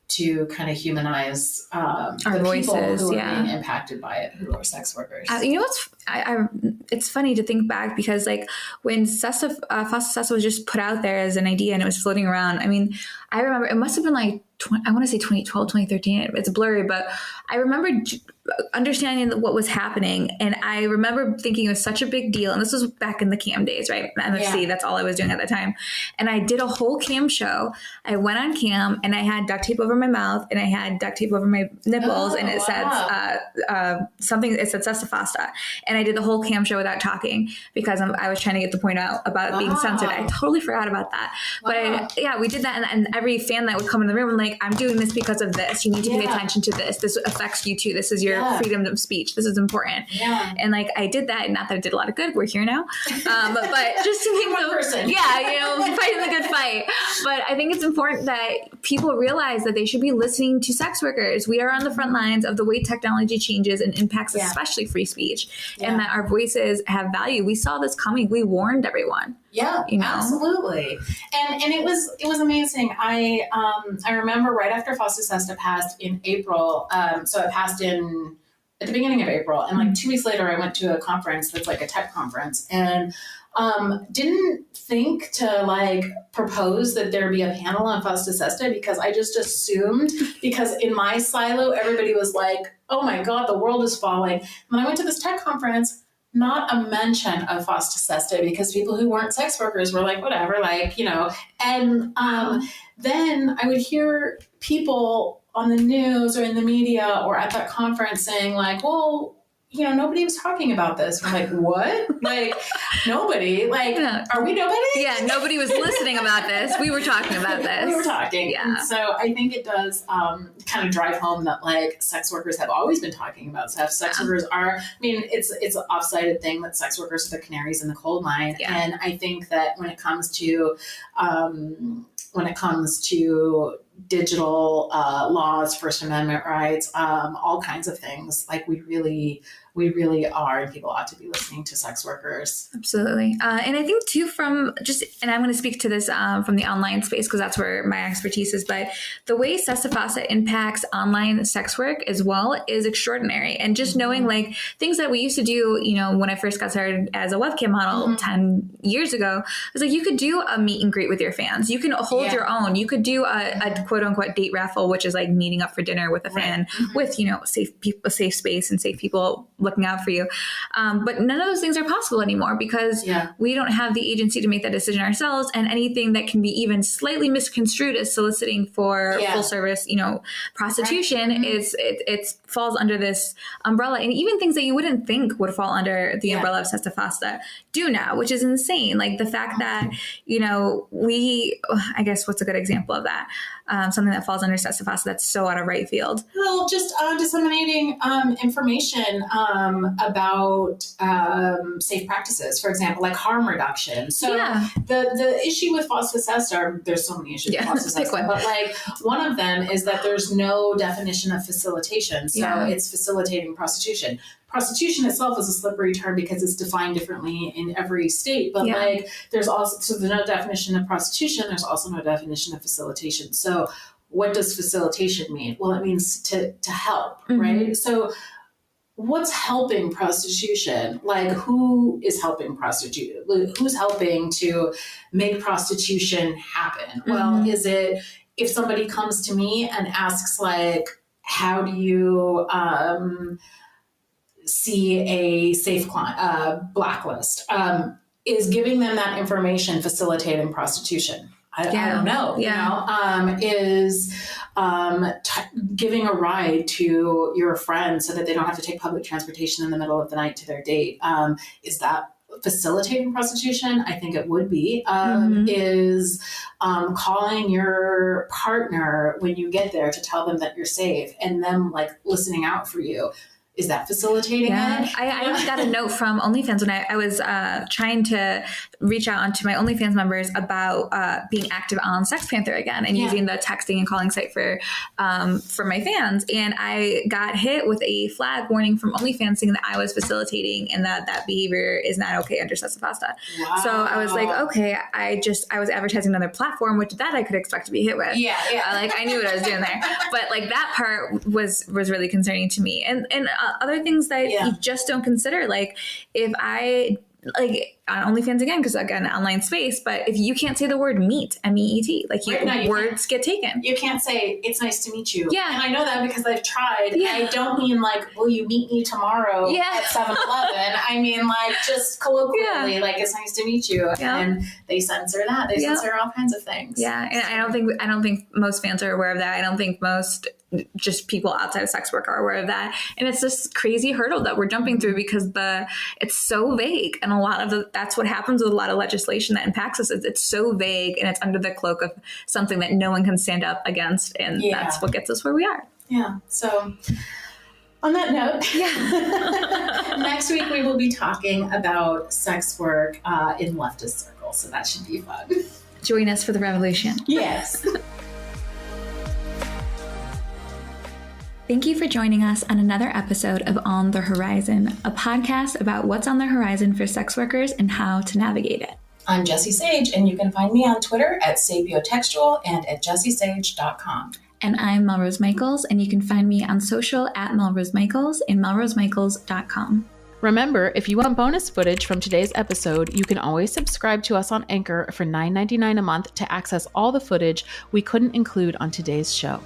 to kind of humanize
our
the
voices,
people who are being impacted by it, who are sex workers.
It's funny to think back because like when FOSTA SESTA was just put out there as an idea and it was floating around, I mean, I remember it must have been like, I want to say 2012, 2013. It's blurry, but I remember understanding what was happening. And I remember thinking it was such a big deal. And this was back in the cam days, right? MFC, that's all I was doing at the time. And I did a whole cam show. I went on cam and I had duct tape over my mouth and I had duct tape over my nipples. And it said something, it said SESTA FOSTA. And I did the whole cam show without talking because I was trying to get the point out about being censored. I totally forgot about that. But we did that. And every fan that would come in the room and like, I'm doing this because of this. You need to pay attention to this. This affects you too. This is your freedom of speech. This is important. Yeah. And like I did that, and not that it did a lot of good. We're here now. But just to make
one person.
Fighting the good fight. But I think it's important that people realize that they should be listening to sex workers. We are on the front lines of the way technology changes and impacts, especially free speech, and that our voices have value. We saw this coming. We warned everyone.
Yeah, absolutely. And it was amazing. I remember right after FOSTA SESTA passed in April. So it passed at the beginning of April, and like 2 weeks later, I went to a conference that's like a tech conference, and didn't think to like propose that there be a panel on FOSTA SESTA because I just assumed, because in my silo everybody was like, oh my God, the world is falling. When I went to this tech conference, not a mention of FOSTA SESTA because people who weren't sex workers were like, whatever, like, and then I would hear people on the news or in the media or at that conference saying like, well, nobody was talking about this. I'm like, what? Like, nobody? Like, are we nobody?
Yeah, nobody was listening about this. We were talking about this.
We were talking. Yeah. And so I think it does kind of drive home that, like, sex workers have always been talking about stuff. Sex workers are, it's an off-sided thing that sex workers are the canaries in the coal mine. Yeah. And I think that when it comes to digital laws, First Amendment rights, all kinds of things, like we really are, and people ought to be listening to sex workers.
Absolutely. And I think too and I'm going to speak to this from the online space because that's where my expertise is, but the way SESTA FOSTA impacts online sex work as well is extraordinary. And just knowing like things that we used to do, when I first got started as a webcam model 10 years ago, it was like you could do a meet and greet with your fans. You can hold your own. You could do a quote unquote date raffle, which is like meeting up for dinner with a fan with, a safe space and safe people looking out for you. But none of those things are possible anymore because we don't have the agency to make that decision ourselves. And anything that can be even slightly misconstrued as soliciting for full service, prostitution it falls under this umbrella. And even things that you wouldn't think would fall under the umbrella of SESTA FOSTA do now, which is insane. Like the fact that, I guess what's a good example of that? something that falls under SESTA FOSTA that's so out of right field?
Well, just disseminating information about safe practices, for example, like harm reduction. So the issue with FOSTA SESTA, there's so many issues with FOSTA SESTA, but like one of them is that there's no definition of facilitation. So it's facilitating prostitution. Prostitution itself is a slippery term because it's defined differently in every state. But like there's no definition of prostitution. There's also no definition of facilitation. So what does facilitation mean? Well, it means to help, right? So what's helping prostitution? Like who is helping prostitute? Who's helping to make prostitution happen? Well, is it if somebody comes to me and asks like, how do you see a safe blacklist? Is giving them that information facilitating prostitution? I don't know. You know, is giving a ride to your friend so that they don't have to take public transportation in the middle of the night to their date. Is that facilitating prostitution? I think it would be. Is calling your partner when you get there to tell them that you're safe and them like listening out for you. Is that facilitating it?
I got a note from OnlyFans when I was trying to reach out onto my OnlyFans members about being active on Sex Panther again and using the texting and calling site for my fans. And I got hit with a flag warning from OnlyFans saying that I was facilitating and that behavior is not okay under SESTA FOSTA. Wow. So I was like, okay, I was advertising another platform, which that I could expect to be hit with. Like I knew what I was doing there. But like that part was really concerning to me. And other things that you just don't consider, like if I like on OnlyFans again, because again, online space, but if you can't say the word meet, MEET, like words get taken.
You can't say it's nice to meet you. Yeah. And I know that because I've tried. Yeah. I don't mean like, will you meet me tomorrow at 7-Eleven? I mean like just colloquially, like it's nice to meet you. Yeah. And they censor that. They censor all kinds of things. Yeah. And
I don't think most fans are aware of that. I don't think most just people outside of sex work are aware of that. And it's this crazy hurdle that we're jumping through because it's so vague. And that's what happens with a lot of legislation that impacts us. It's so vague and it's under the cloak of something that no one can stand up against. And that's what gets us where we are.
Yeah. So on that note, next week we will be talking about sex work in leftist circles. So that should be fun.
Join us for the revolution.
Yes.
Thank you for joining us on another episode of On The Horizon, a podcast about what's on the horizon for sex workers and how to navigate it.
I'm Jessie Sage, and you can find me on Twitter at sapiotextual and at jessiesage.com.
And I'm MelRose Michaels, and you can find me on social at MelRose Michaels and melrosemichaels.com.
Remember, if you want bonus footage from today's episode, you can always subscribe to us on Anchor for $9.99 a month to access all the footage we couldn't include on today's show.